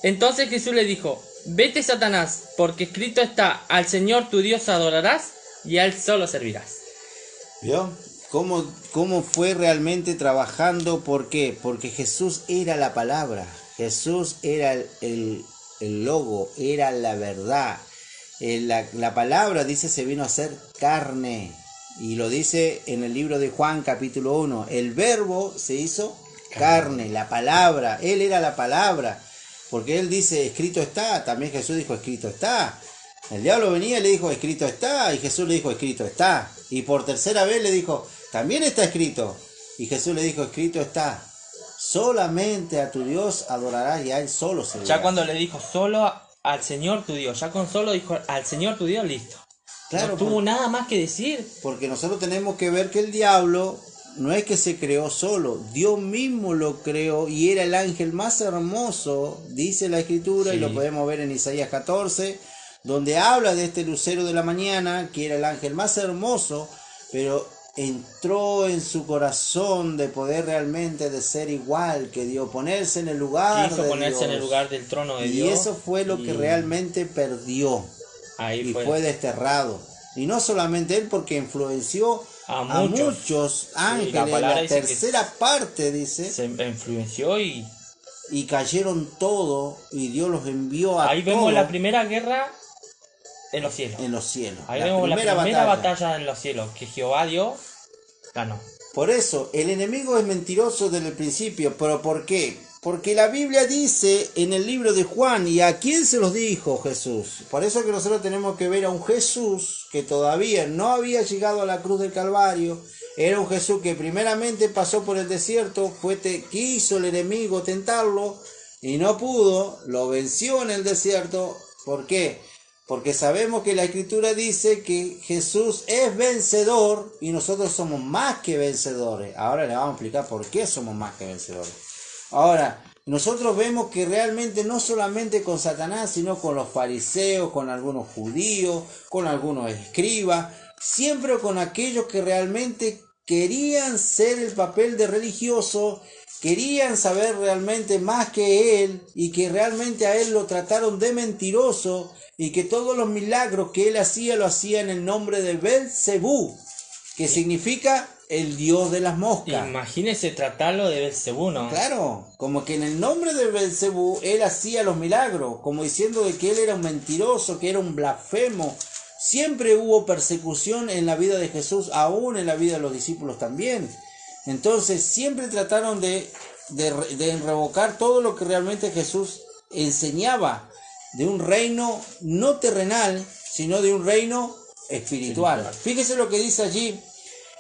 Entonces Jesús le dijo, vete Satanás, porque escrito está, al Señor tu Dios adorarás y a Él solo servirás. ¿Vio? ¿Cómo fue realmente trabajando? ¿Por qué? Porque Jesús era la palabra, Jesús era el logo, era la verdad. La palabra, dice, se vino a hacer carne. Y lo dice en el libro de Juan capítulo 1. El verbo se hizo carne, la palabra. Él era la palabra. Porque él dice, escrito está. También Jesús dijo, escrito está. El diablo venía y le dijo, escrito está. Y Jesús le dijo, escrito está. Y por tercera vez le dijo, también está escrito. Y Jesús le dijo, escrito está. Solamente a tu Dios adorarás y a Él solo servirás. Ya cuando le dijo solo al Señor tu Dios, ya con solo dijo al Señor tu Dios, listo. Claro, no tuvo nada más que decir. Porque nosotros tenemos que ver que el diablo no es que se creó solo, Dios mismo lo creó y era el ángel más hermoso, dice la Escritura, Sí. y lo podemos ver en Isaías 14, donde habla de este lucero de la mañana, que era el ángel más hermoso, pero entró en su corazón de poder realmente de ser igual que Dios, ponerse en el lugar Quiso de ponerse Dios. en el lugar del trono de Y Dios. eso fue lo que realmente perdió. Ahí Y fue desterrado. Y no solamente él, porque influenció A a muchos ángeles. la palabra La dice que tercera parte, dice, se influenció y y cayeron todos, y Dios los envió a ahí vemos todos la primera guerra en los cielos. en los cielos. Ahí La vemos la primera primera batalla en los cielos que Jehová dio, ganó. Por eso, el enemigo es mentiroso desde el principio. ¿Pero por qué? Porque la Biblia dice en el libro de Juan, ¿y a quién se los dijo Jesús? Por eso que nosotros tenemos que ver a un Jesús que todavía no había llegado a la cruz del Calvario. Era un Jesús que primeramente pasó por el desierto, quiso el enemigo tentarlo y no pudo, lo venció en el desierto. ¿Por qué? Porque sabemos que la Escritura dice que Jesús es vencedor y nosotros somos más que vencedores. Ahora le vamos a explicar por qué somos más que vencedores. Ahora, nosotros vemos que realmente no solamente con Satanás, sino con los fariseos, con algunos judíos, con algunos escribas, siempre con aquellos que realmente querían ser el papel de religioso, querían saber realmente más que él y que realmente a él lo trataron de mentiroso y que todos los milagros que él hacía lo hacía en el nombre de Belcebú, que significa el dios de las moscas. Imagínese tratarlo de Belcebú, ¿no? Claro, como que en el nombre de Belcebú él hacía los milagros, como diciendo de que él era un mentiroso, que era un blasfemo. Siempre hubo persecución en la vida de Jesús, aún en la vida de los discípulos también. Entonces siempre trataron de revocar todo lo que realmente Jesús enseñaba, de un reino no terrenal, sino de un reino espiritual. Fíjese lo que dice allí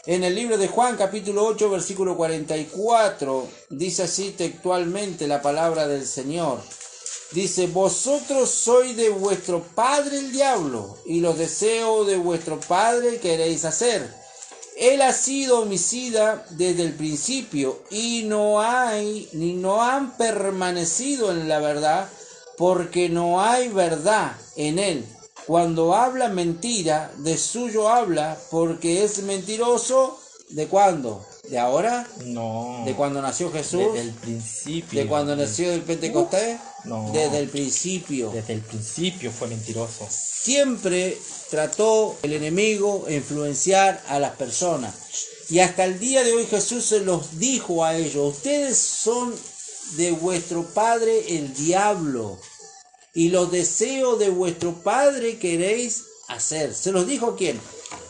en el libro de Juan, capítulo 8, versículo 44. Dice así textualmente la palabra del Señor. Dice, vosotros sois de vuestro padre el diablo, y los deseos de vuestro padre queréis hacer. Él ha sido homicida desde el principio, y no han permanecido en la verdad, porque no hay verdad en él. Cuando habla mentira, de suyo habla, porque es mentiroso. ¿De cuándo? ¿De ahora? No. ¿De cuando nació Jesús? Desde el principio. ¿De cuando nació el Pentecostés? No. Desde el principio. Desde el principio fue mentiroso. Siempre trató el enemigo influenciar a las personas. Y hasta el día de hoy Jesús se los dijo a ellos, ustedes son de vuestro padre el diablo, y los deseos de vuestro padre queréis hacer. ¿Se los dijo a quién?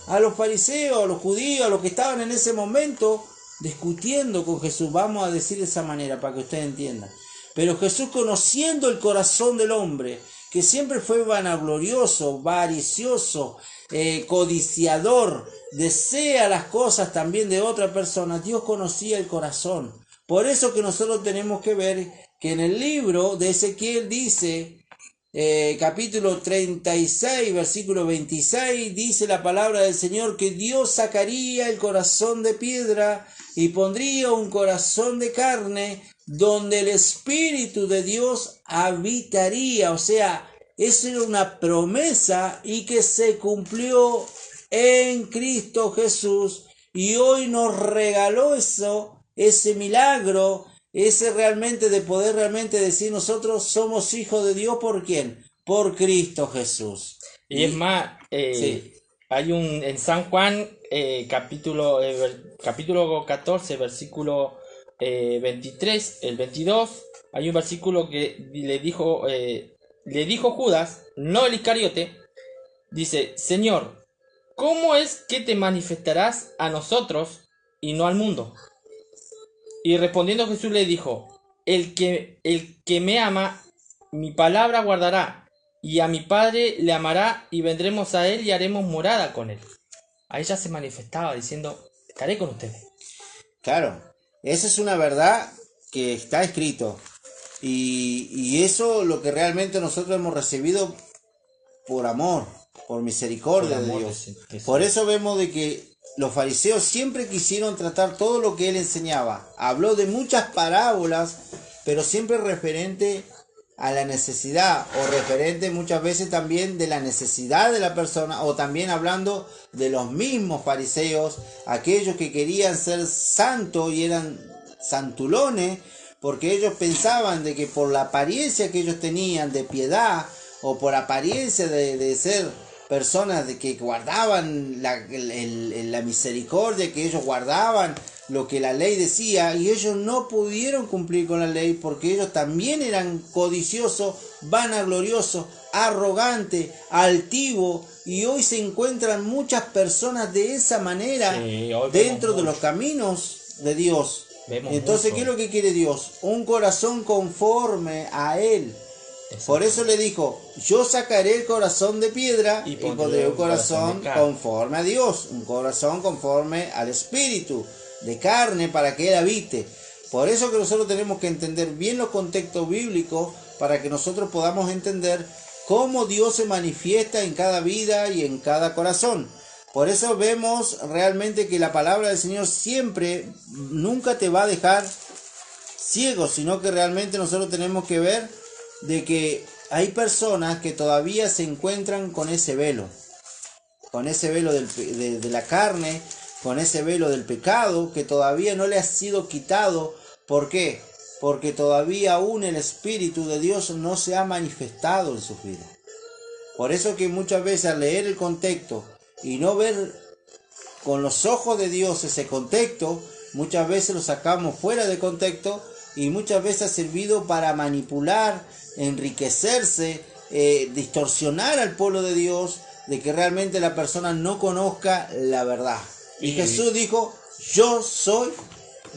A los fariseos, a los judíos, a los que estaban en ese momento discutiendo con Jesús. Vamos a decir de esa manera para que ustedes entiendan. Pero Jesús, conociendo el corazón del hombre, que siempre fue vanaglorioso, avaricioso, codiciador, desea las cosas también de otra persona, Dios conocía el corazón. Por eso que nosotros tenemos que ver que en el libro de Ezequiel dice capítulo 36, versículo 26, dice la palabra del Señor que Dios sacaría el corazón de piedra y pondría un corazón de carne donde el Espíritu de Dios habitaría. O sea, eso era una promesa y que se cumplió en Cristo Jesús, y hoy nos regaló eso, ese milagro, ese realmente de poder realmente decir nosotros somos hijos de Dios. ¿Por quién? Por Cristo Jesús. Y es más, sí. hay en San Juan, capítulo 14, versículo 23, el 22, hay un versículo que le dijo Judas, no el Iscariote, dice: Señor, ¿cómo es que te manifestarás a nosotros y no al mundo? Y respondiendo Jesús le dijo: el que me ama, mi palabra guardará, y a mi Padre le amará, y vendremos a él y haremos morada con él. Ahí ya se manifestaba diciendo: estaré con ustedes. Claro, esa es una verdad que está escrito. Y eso lo que realmente nosotros hemos recibido por amor, por misericordia Por de amor Dios. de sí. Por eso vemos de que los fariseos siempre quisieron tratar todo lo que él enseñaba. Habló de muchas parábolas, pero siempre referente a la necesidad, o referente muchas veces también de la necesidad de la persona, o también hablando de los mismos fariseos, aquellos que querían ser santos y eran santulones, porque ellos pensaban de que por la apariencia que ellos tenían de piedad, o por apariencia de ser personas de que guardaban la misericordia, que ellos guardaban lo que la ley decía, y ellos no pudieron cumplir con la ley porque ellos también eran codiciosos, vanagloriosos, arrogantes, altivos, y hoy se encuentran muchas personas de esa manera dentro de los caminos de Dios. Entonces, ¿qué es lo que quiere Dios? Un corazón conforme a Él. Por eso le dijo: yo sacaré el corazón de piedra y pondré un corazón conforme a Dios, un corazón conforme al Espíritu de carne, para que Él habite. Por eso que nosotros tenemos que entender bien los contextos bíblicos, para que nosotros podamos entender cómo Dios se manifiesta en cada vida y en cada corazón. Por eso vemos realmente que la palabra del Señor siempre, nunca te va a dejar ciego, sino que realmente nosotros tenemos que ver de que hay personas que todavía se encuentran con ese velo de la carne, con ese velo del pecado, que todavía no le ha sido quitado. ¿Por qué? Porque todavía aún el Espíritu de Dios no se ha manifestado en sus vidas. Por eso que muchas veces al leer el contexto y no ver con los ojos de Dios ese contexto, muchas veces lo sacamos fuera de contexto, y muchas veces ha servido para manipular, enriquecerse, distorsionar al pueblo de Dios, de que realmente la persona no conozca la verdad. Y Jesús dijo: yo soy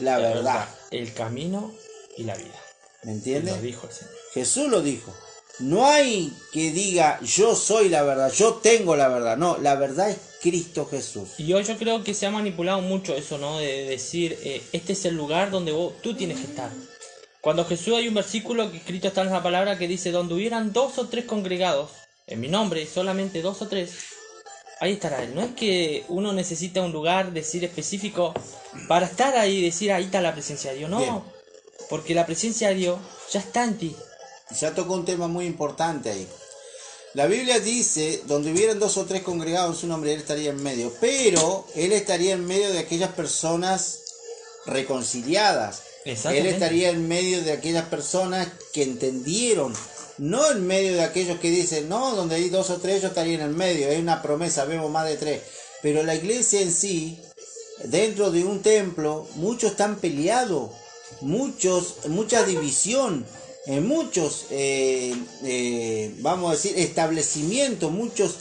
la verdad, el camino y la vida. ¿Me entiendes? Lo dijo el Señor. Jesús lo dijo. No hay que diga: yo soy la verdad, yo tengo la verdad. No, la verdad es Cristo Jesús. Y hoy yo creo que se ha manipulado mucho eso, ¿no? De decir, este es el lugar donde tú tienes que estar. Cuando Jesús, hay un versículo que escrito está en la palabra que dice: donde hubieran 2 o 3 congregados en mi nombre, solamente 2 o 3, ahí estará Él. No es que uno necesita un lugar, decir, específico para estar ahí y decir: ahí está la presencia de Dios. No, bien, porque la presencia de Dios ya está en ti. Ya tocó un tema muy importante ahí. La Biblia dice: donde hubieran 2 o 3 congregados en su nombre, Él estaría en medio. Pero Él estaría en medio de aquellas personas reconciliadas. Él estaría en medio de aquellas personas que entendieron. No en medio de aquellos que dicen: no, donde hay 2 o 3 yo estaría en el medio. Es una promesa, vemos más de 3. Pero la iglesia en sí, dentro de un templo, muchos están peleados. Mucha división. En muchos, vamos a decir, establecimientos, muchos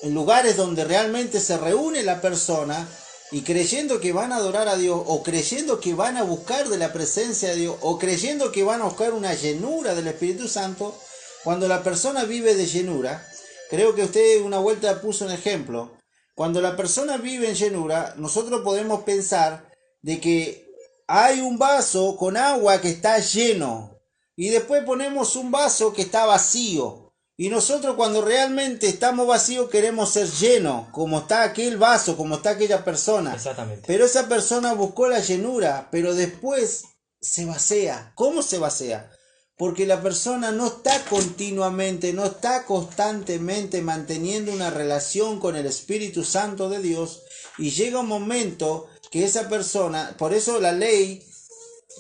lugares donde realmente se reúne la persona, y creyendo que van a adorar a Dios, o creyendo que van a buscar de la presencia de Dios, o creyendo que van a buscar una llenura del Espíritu Santo. Cuando la persona vive de llenura, creo que usted una vuelta puso un ejemplo, cuando la persona vive en llenura, nosotros podemos pensar de que hay un vaso con agua que está lleno, y después ponemos un vaso que está vacío. Y nosotros cuando realmente estamos vacíos queremos ser llenos, como está aquel vaso, como está aquella persona. Exactamente. Pero esa persona buscó la llenura, pero después se vacía. ¿Cómo se vacía? Porque la persona no está continuamente, no está constantemente manteniendo una relación con el Espíritu Santo de Dios, y llega un momento que esa persona, por eso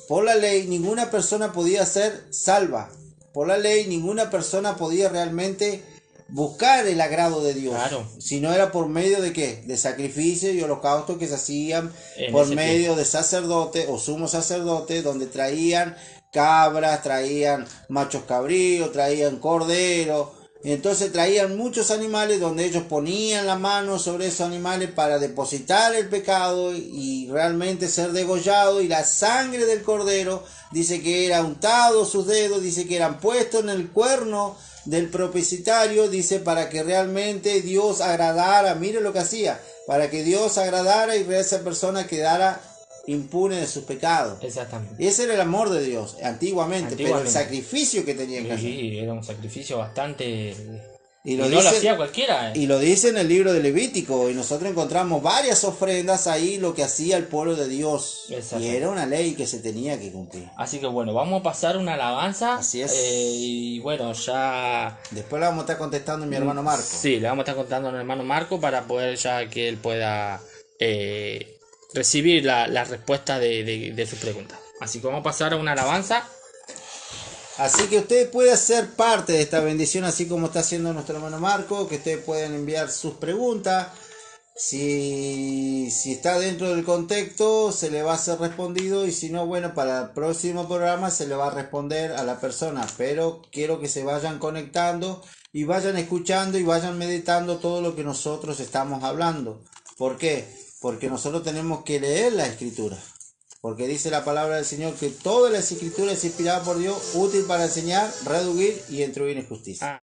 por la ley, ninguna persona podía ser salva. Por la ley, ninguna persona podía realmente buscar el agrado de Dios. Claro. Si no era por medio de qué? De sacrificios y holocaustos que se hacían En por ese medio tiempo. de sacerdotes o sumos sacerdotes, donde traían cabras, traían machos cabríos, traían corderos. Y entonces traían muchos animales donde ellos ponían la mano sobre esos animales para depositar el pecado y realmente ser degollado, y la sangre del cordero dice que era untado sus dedos, dice que eran puestos en el cuerno del propiciatorio, dice para que realmente Dios agradara. Mire lo que hacía, para que Dios agradara y esa persona quedara impune de sus pecados. Exactamente. Ese era el amor de Dios antiguamente, pero el sacrificio que tenían que hacer. Sí, era un sacrificio bastante... Y no lo hacía cualquiera. Y lo dice en el libro de Levítico, y nosotros encontramos varias ofrendas ahí, lo que hacía el pueblo de Dios. Y era una ley que se tenía que cumplir. Así que bueno, vamos a pasar una alabanza. Así es. Y bueno, ya... Después le vamos a estar contestando a mi hermano Marco. Sí, le vamos a estar contando a mi hermano Marco para poder ya que él pueda recibir la respuesta de su pregunta. Así que vamos a pasar a una alabanza. Así que usted puede ser parte de esta bendición, así como está haciendo nuestro hermano Marco, que ustedes pueden enviar sus preguntas. Si está dentro del contexto, se le va a ser respondido, y si no, bueno, para el próximo programa se le va a responder a la persona. Pero quiero que se vayan conectando y vayan escuchando y vayan meditando todo lo que nosotros estamos hablando. ¿Por qué? Porque nosotros tenemos que leer la Escritura. Porque dice la palabra del Señor que toda la Escritura es inspirada por Dios, útil para enseñar, redarguir y instruir en justicia.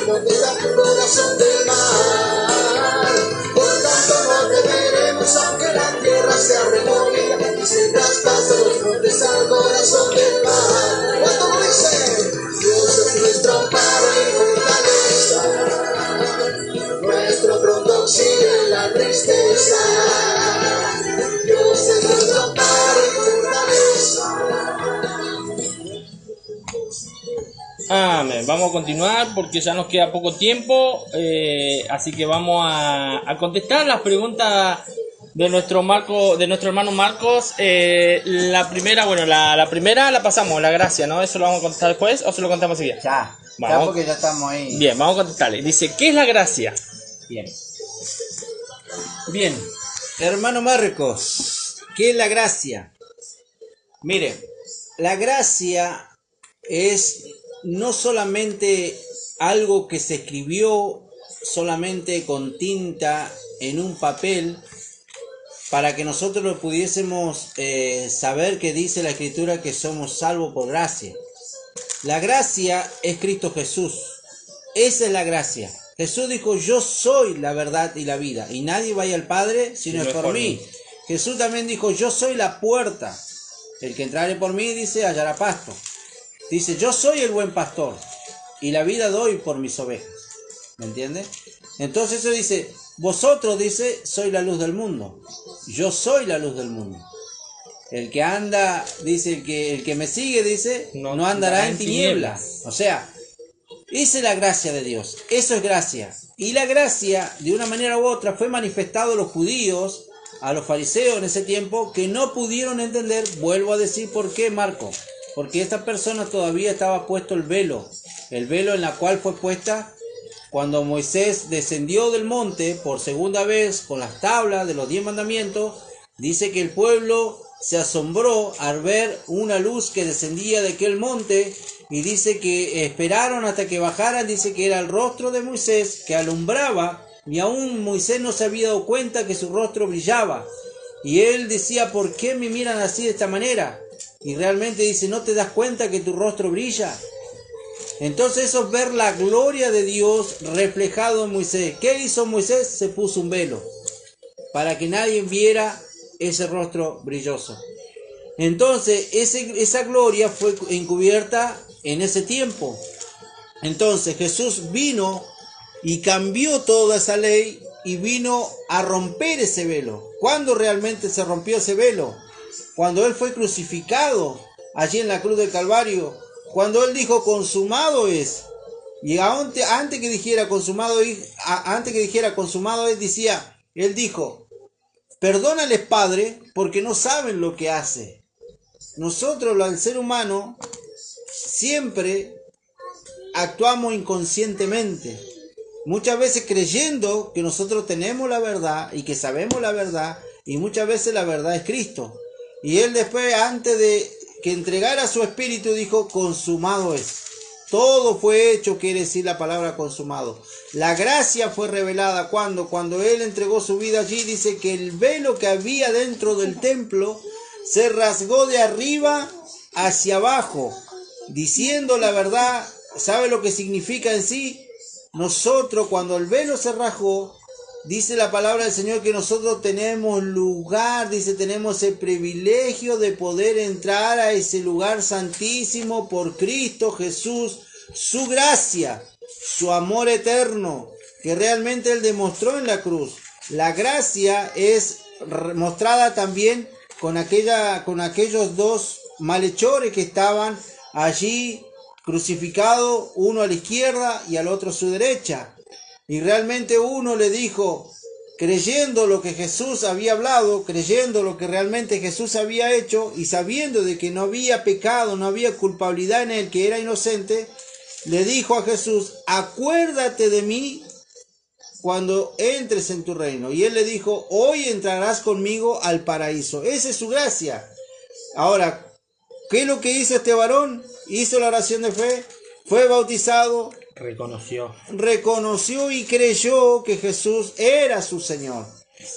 no queda corazón del mar. Por tanto no temeremos aunque la tierra sea removida y se traspasen los montes al corazón del mar. ¿Cuánto lo dice? Dios es nuestro amparo y fortaleza, nuestro pronto auxilio en la tristeza. Dios es nuestro amparo y fortaleza. Amén. Vamos a continuar porque ya nos queda poco tiempo, así que vamos a contestar las preguntas de nuestro hermano Marcos. La primera la pasamos, la gracia, ¿no? ¿Eso lo vamos a contestar después o se lo contamos enseguida? Ya Vamos. porque ya estamos ahí. Bien, vamos a contestarle. Dice, ¿qué es la gracia? Bien, hermano Marcos, ¿qué es la gracia? Mire, la gracia es no solamente algo que se escribió solamente con tinta en un papel para que nosotros lo pudiésemos saber que dice la Escritura que somos salvos por gracia. La gracia es Cristo Jesús. Esa es la gracia. Jesús dijo, yo soy la verdad y la vida, y nadie vaya al Padre si no es por mí. Jesús también dijo, yo soy la puerta. El que entrare por mí, dice, hallará pasto. Dice, yo soy el buen pastor, y la vida doy por mis ovejas. ¿Me entiende? Entonces eso dice, vosotros, dice, soy la luz del mundo. Yo soy la luz del mundo. El que anda, dice, el que me sigue, dice, no andará en tinieblas. O sea, esa es la gracia de Dios. Eso es gracia. Y la gracia, de una manera u otra, fue manifestado a los judíos, a los fariseos en ese tiempo, que no pudieron entender. Vuelvo a decir por qué, Marco. Porque esta persona todavía estaba puesto el velo en la cual fue puesta cuando Moisés descendió del monte por segunda vez con las tablas de los 10 mandamientos. Dice que el pueblo se asombró al ver una luz que descendía de aquel monte, y dice que esperaron hasta que bajaran. Dice que era el rostro de Moisés que alumbraba, y aún Moisés no se había dado cuenta que su rostro brillaba, y él decía, ¿por qué me miran así de esta manera? Y realmente dice, ¿no te das cuenta que tu rostro brilla? Entonces eso es ver la gloria de Dios reflejado en Moisés. ¿Qué hizo Moisés? Se puso un velo para que nadie viera ese rostro brilloso. Entonces esa gloria fue encubierta en ese tiempo. Entonces Jesús vino y cambió toda esa ley y vino a romper ese velo. ¿Cuándo realmente se rompió ese velo? Cuando Él fue crucificado allí en la cruz del Calvario. Cuando Él dijo, consumado es. Y antes que dijera consumado es, decía, Él dijo, perdónales, Padre, porque no saben lo que hace. Nosotros, el ser humano, siempre actuamos inconscientemente. Muchas veces creyendo que nosotros tenemos la verdad y que sabemos la verdad, y muchas veces la verdad es Cristo. Y Él después, antes de que entregara su espíritu, dijo, consumado es. Todo fue hecho, quiere decir la palabra consumado. La gracia fue revelada cuando Él entregó su vida allí. Dice que el velo que había dentro del templo se rasgó de arriba hacia abajo, diciendo la verdad. ¿Sabe lo que significa en sí? Nosotros, cuando el velo se rasgó, dice la palabra del Señor que nosotros tenemos lugar, dice, tenemos el privilegio de poder entrar a ese lugar santísimo por Cristo Jesús, su gracia, su amor eterno, que realmente Él demostró en la cruz. La gracia es mostrada también con aquellos dos malhechores que estaban allí crucificados, uno a la izquierda y al otro a su derecha. Y realmente uno le dijo, creyendo lo que Jesús había hablado, creyendo lo que realmente Jesús había hecho, y sabiendo de que no había pecado, no había culpabilidad en él, que era inocente, le dijo a Jesús, acuérdate de mí cuando entres en tu reino. Y él le dijo, hoy entrarás conmigo al paraíso. Esa es su gracia. Ahora, ¿qué es lo que hizo este varón? Hizo la oración de fe, fue bautizado, reconoció y creyó que Jesús era su Señor.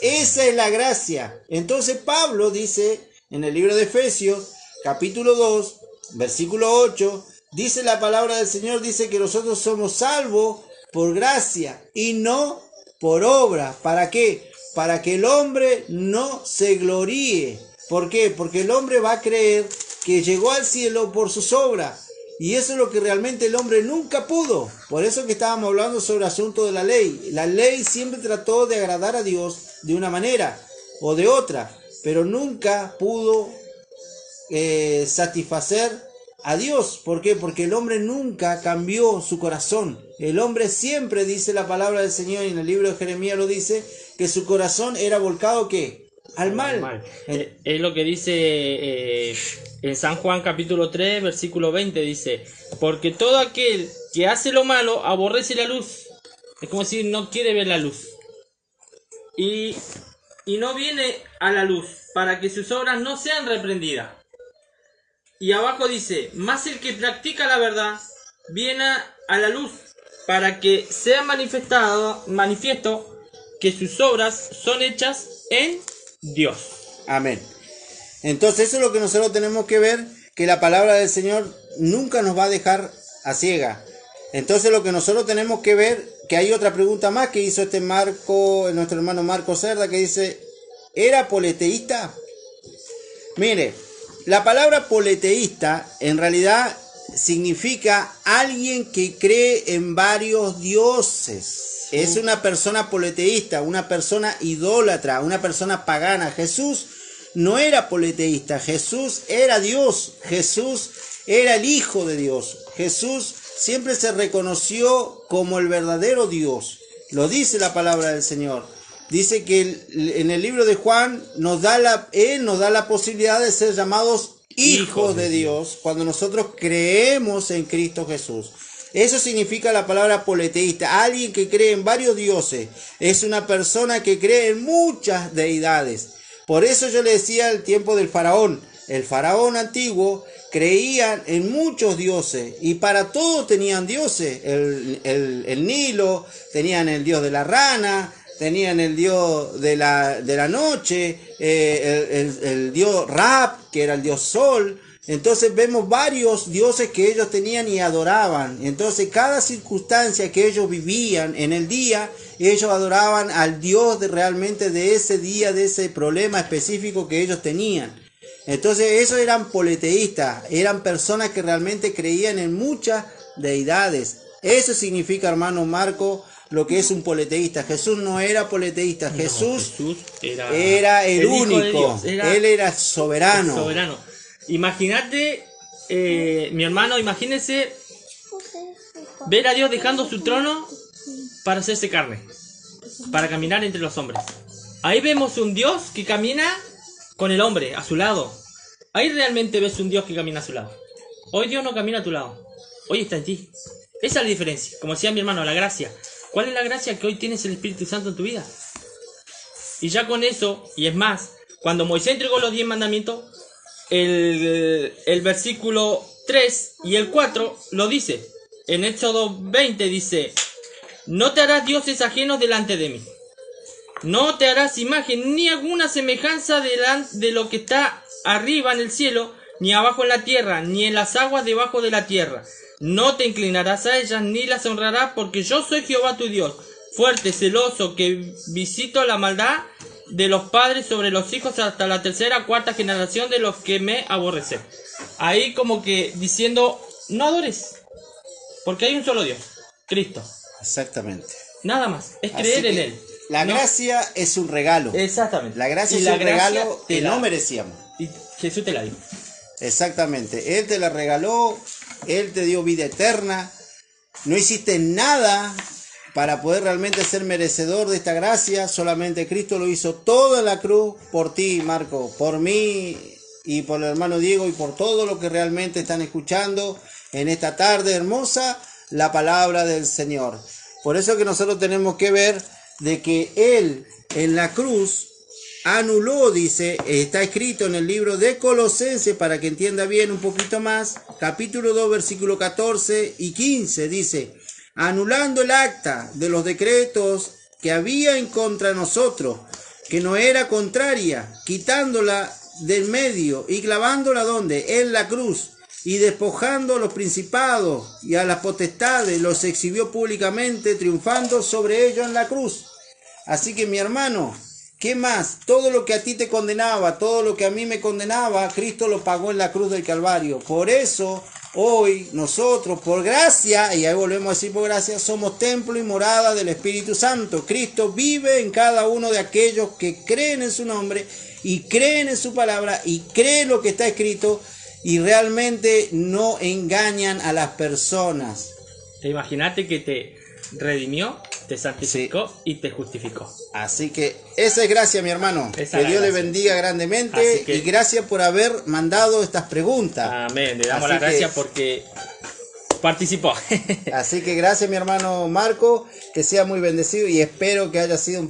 Esa es la gracia. Entonces Pablo dice en el libro de Efesios, capítulo 2, versículo 8, dice la palabra del Señor, dice que nosotros somos salvos por gracia y no por obra. ¿Para qué? Para que el hombre no se gloríe. ¿Por qué? Porque el hombre va a creer que llegó al cielo por sus obras. Y eso es lo que realmente el hombre nunca pudo. Por eso que estábamos hablando sobre el asunto de la ley. La ley siempre trató de agradar a Dios de una manera o de otra, pero nunca pudo satisfacer a Dios. ¿Por qué? Porque el hombre nunca cambió su corazón. El hombre siempre, dice la palabra del Señor, y en el libro de Jeremías lo dice, que su corazón era volcado ¿qué? Al mal. Es lo que dice en San Juan capítulo 3 versículo 20, dice: porque todo aquel que hace lo malo aborrece la luz. Es como si no quiere ver la luz. Y no viene a la luz para que sus obras no sean reprendidas. Y abajo dice: mas el que practica la verdad viene a la luz para que sea manifiesto que sus obras son hechas en Dios. Amén. Entonces eso es lo que nosotros tenemos que ver, que la palabra del Señor nunca nos va a dejar a ciega. Entonces lo que nosotros tenemos que ver, que hay otra pregunta más que hizo nuestro hermano Marco Cerda, que dice: ¿era politeísta? Mire, la palabra politeísta en realidad significa alguien que cree en varios dioses. Es una persona politeísta, una persona idólatra, una persona pagana. Jesús no era politeísta, Jesús era Dios, Jesús era el Hijo de Dios. Jesús siempre se reconoció como el verdadero Dios. Lo dice la palabra del Señor. Dice que en el libro de Juan Él nos da la posibilidad de ser llamados hijos de Dios cuando nosotros creemos en Cristo Jesús. Eso significa la palabra politeísta, alguien que cree en varios dioses. Es una persona que cree en muchas deidades. Por eso yo le decía el tiempo del faraón. El faraón antiguo creía en muchos dioses y para todo tenían dioses. El Nilo, tenían el dios de la rana, tenían el dios de la noche, el dios Rap, que era el dios Sol. Entonces vemos varios dioses que ellos tenían y adoraban. Entonces cada circunstancia que ellos vivían en el día, ellos adoraban al Dios realmente de ese día, de ese problema específico que ellos tenían. Entonces esos eran politeístas, eran personas que realmente creían en muchas deidades. Eso significa, hermano Marco, lo que es un politeísta. Jesús no era politeísta, Jesús era el único, Él era soberano. Imagínate, mi hermano, imagínese ver a Dios dejando su trono para hacerse carne, para caminar entre los hombres. Ahí vemos un Dios que camina con el hombre a su lado. Ahí realmente ves un Dios que camina a su lado. Hoy Dios no camina a tu lado, hoy está en ti. Esa es la diferencia. Como decía mi hermano, la gracia. ¿Cuál es la gracia? Que hoy tienes el Espíritu Santo en tu vida. Y ya con eso, y es más, cuando Moisés entregó los 10 mandamientos, el versículo 3 y el 4 lo dice. En Éxodo 20 dice: no te harás dioses ajenos delante de mí. No te harás imagen ni alguna semejanza de lo que está arriba en el cielo, ni abajo en la tierra, ni en las aguas debajo de la tierra. No te inclinarás a ellas, ni las honrarás, porque yo soy Jehová tu Dios, fuerte, celoso, que visito la maldad de los padres sobre los hijos hasta la tercera, cuarta generación de los que me aborrecen. Ahí como que diciendo: no adores, porque hay un solo Dios, Cristo. Exactamente. Nada más, es creer en Él. La gracia es un regalo. Exactamente. La gracia es un regalo que no merecíamos. Y Jesús te la dio. Exactamente. Él te la regaló, Él te dio vida eterna. No hiciste nada para poder realmente ser merecedor de esta gracia. Solamente Cristo lo hizo todo en la cruz por ti, Marco, por mí y por el hermano Diego y por todo lo que realmente están escuchando en esta tarde hermosa, la palabra del Señor. Por eso que nosotros tenemos que ver de que Él en la cruz anuló, dice, está escrito en el libro de Colosenses, para que entienda bien un poquito más, capítulo 2, versículo 14 y 15, dice: anulando el acta de los decretos que había en contra nosotros, que no era contraria, quitándola del medio y clavándola, ¿dónde? En la cruz. y despojando a los principados y a las potestades, los exhibió públicamente, triunfando sobre ellos en la cruz. Así que mi hermano, ¿qué más? Todo lo que a ti te condenaba, todo lo que a mí me condenaba, Cristo lo pagó en la cruz del Calvario. Por eso, hoy nosotros, por gracia, y ahí volvemos a decir por gracia, somos templo y morada del Espíritu Santo. Cristo vive en cada uno de aquellos que creen en su nombre y creen en su palabra y creen lo que está escrito y realmente no engañan a las personas. Imagínate que te redimió, te santificó Sí. y te justificó. Así que esa es gracia, mi hermano. Esa es Que la Dios le gracia. bendiga grandemente Así que- y gracias por haber mandado estas preguntas. Amén, le damos Así las que- gracias porque participó. Así que gracias, mi hermano Marco, que sea muy bendecido y espero que haya sido un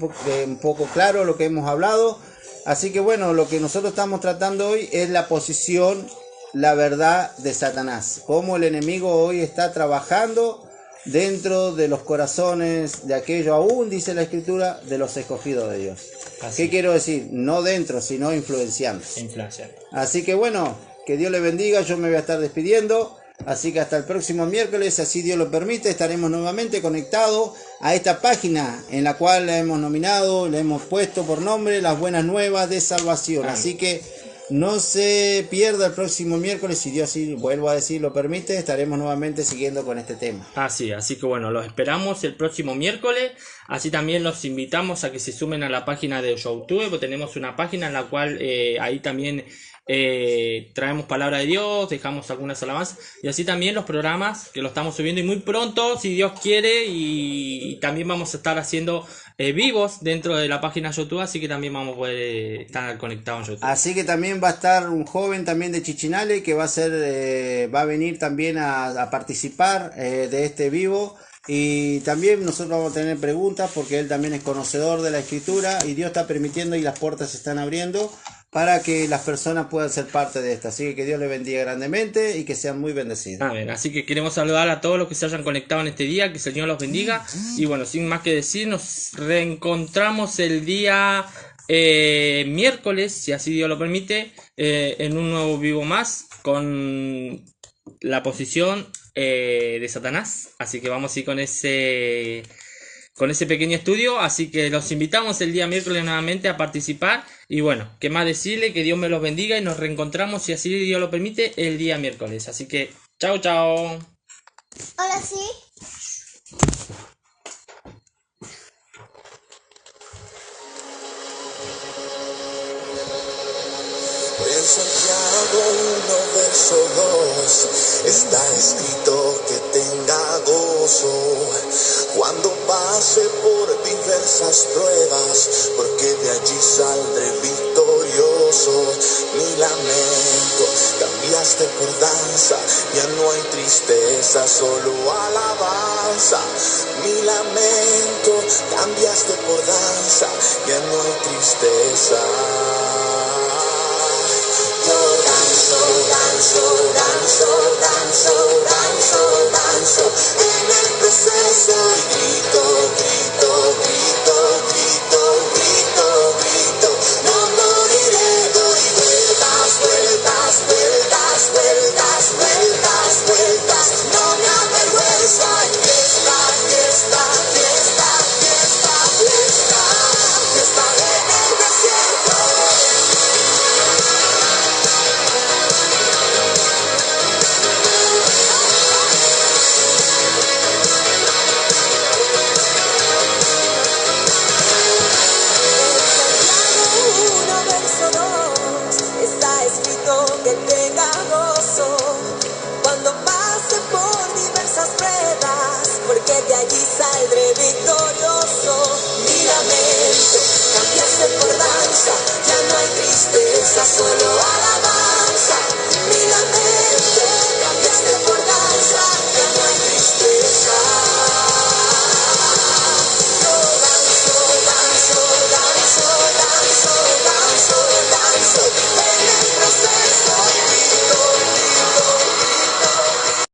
poco claro lo que hemos hablado. Así que bueno, lo que nosotros estamos tratando hoy es la posición, la verdad de Satanás. Cómo el enemigo hoy está trabajando dentro de los corazones de aquellos, aún dice la Escritura, de los escogidos de Dios. Así. ¿Qué quiero decir? No dentro, sino influenciando. Inflación. Así que bueno, que Dios le bendiga, yo me voy a estar despidiendo. Así que hasta el próximo miércoles, así Dios lo permite, estaremos nuevamente conectados a esta página en la cual la hemos nominado, le hemos puesto por nombre Las Buenas Nuevas de Salvación. Amén. Así que no se pierda el próximo miércoles, si Dios así, vuelvo a decir, lo permite, estaremos nuevamente siguiendo con este tema. Así que bueno, los esperamos el próximo miércoles. Así también los invitamos a que se sumen a la página de YouTube, porque tenemos una página en la cual ahí también traemos palabra de Dios, dejamos algunas alabanzas y así también los programas que lo estamos subiendo y muy pronto, si Dios quiere, y también vamos a estar haciendo vivos dentro de la página YouTube, así que también vamos a poder estar conectados en YouTube. Así que también va a estar un joven también de Chichinale que va a venir también a participar de este vivo. Y también nosotros vamos a tener preguntas porque él también es conocedor de la Escritura y Dios está permitiendo y las puertas se están abriendo para que las personas puedan ser parte de esto. Así que Dios les bendiga grandemente y que sean muy bendecidos. Amén. Así que queremos saludar a todos los que se hayan conectado en este día, que el Señor los bendiga. Y bueno, sin más que decir, nos reencontramos el día miércoles, si así Dios lo permite, en un nuevo vivo más con la posición de Satanás. Así que vamos a ir con ese pequeño estudio. Así que los invitamos el día miércoles nuevamente a participar. Y bueno, qué más decirle, que Dios me los bendiga y nos reencontramos, si así Dios lo permite, el día miércoles. Así que chao, chao. Ahora sí. En Santiago 1, verso 2 está escrito que tenga gozo cuando pase por diversas pruebas, porque de allí saldré victorioso. Mi lamento cambiaste por danza, ya no hay tristeza, solo alabanza. Mi lamento cambiaste por danza, ya no hay tristeza. Yo danzo, danzo, danzo, danzo, danzo, danzo en el proceso y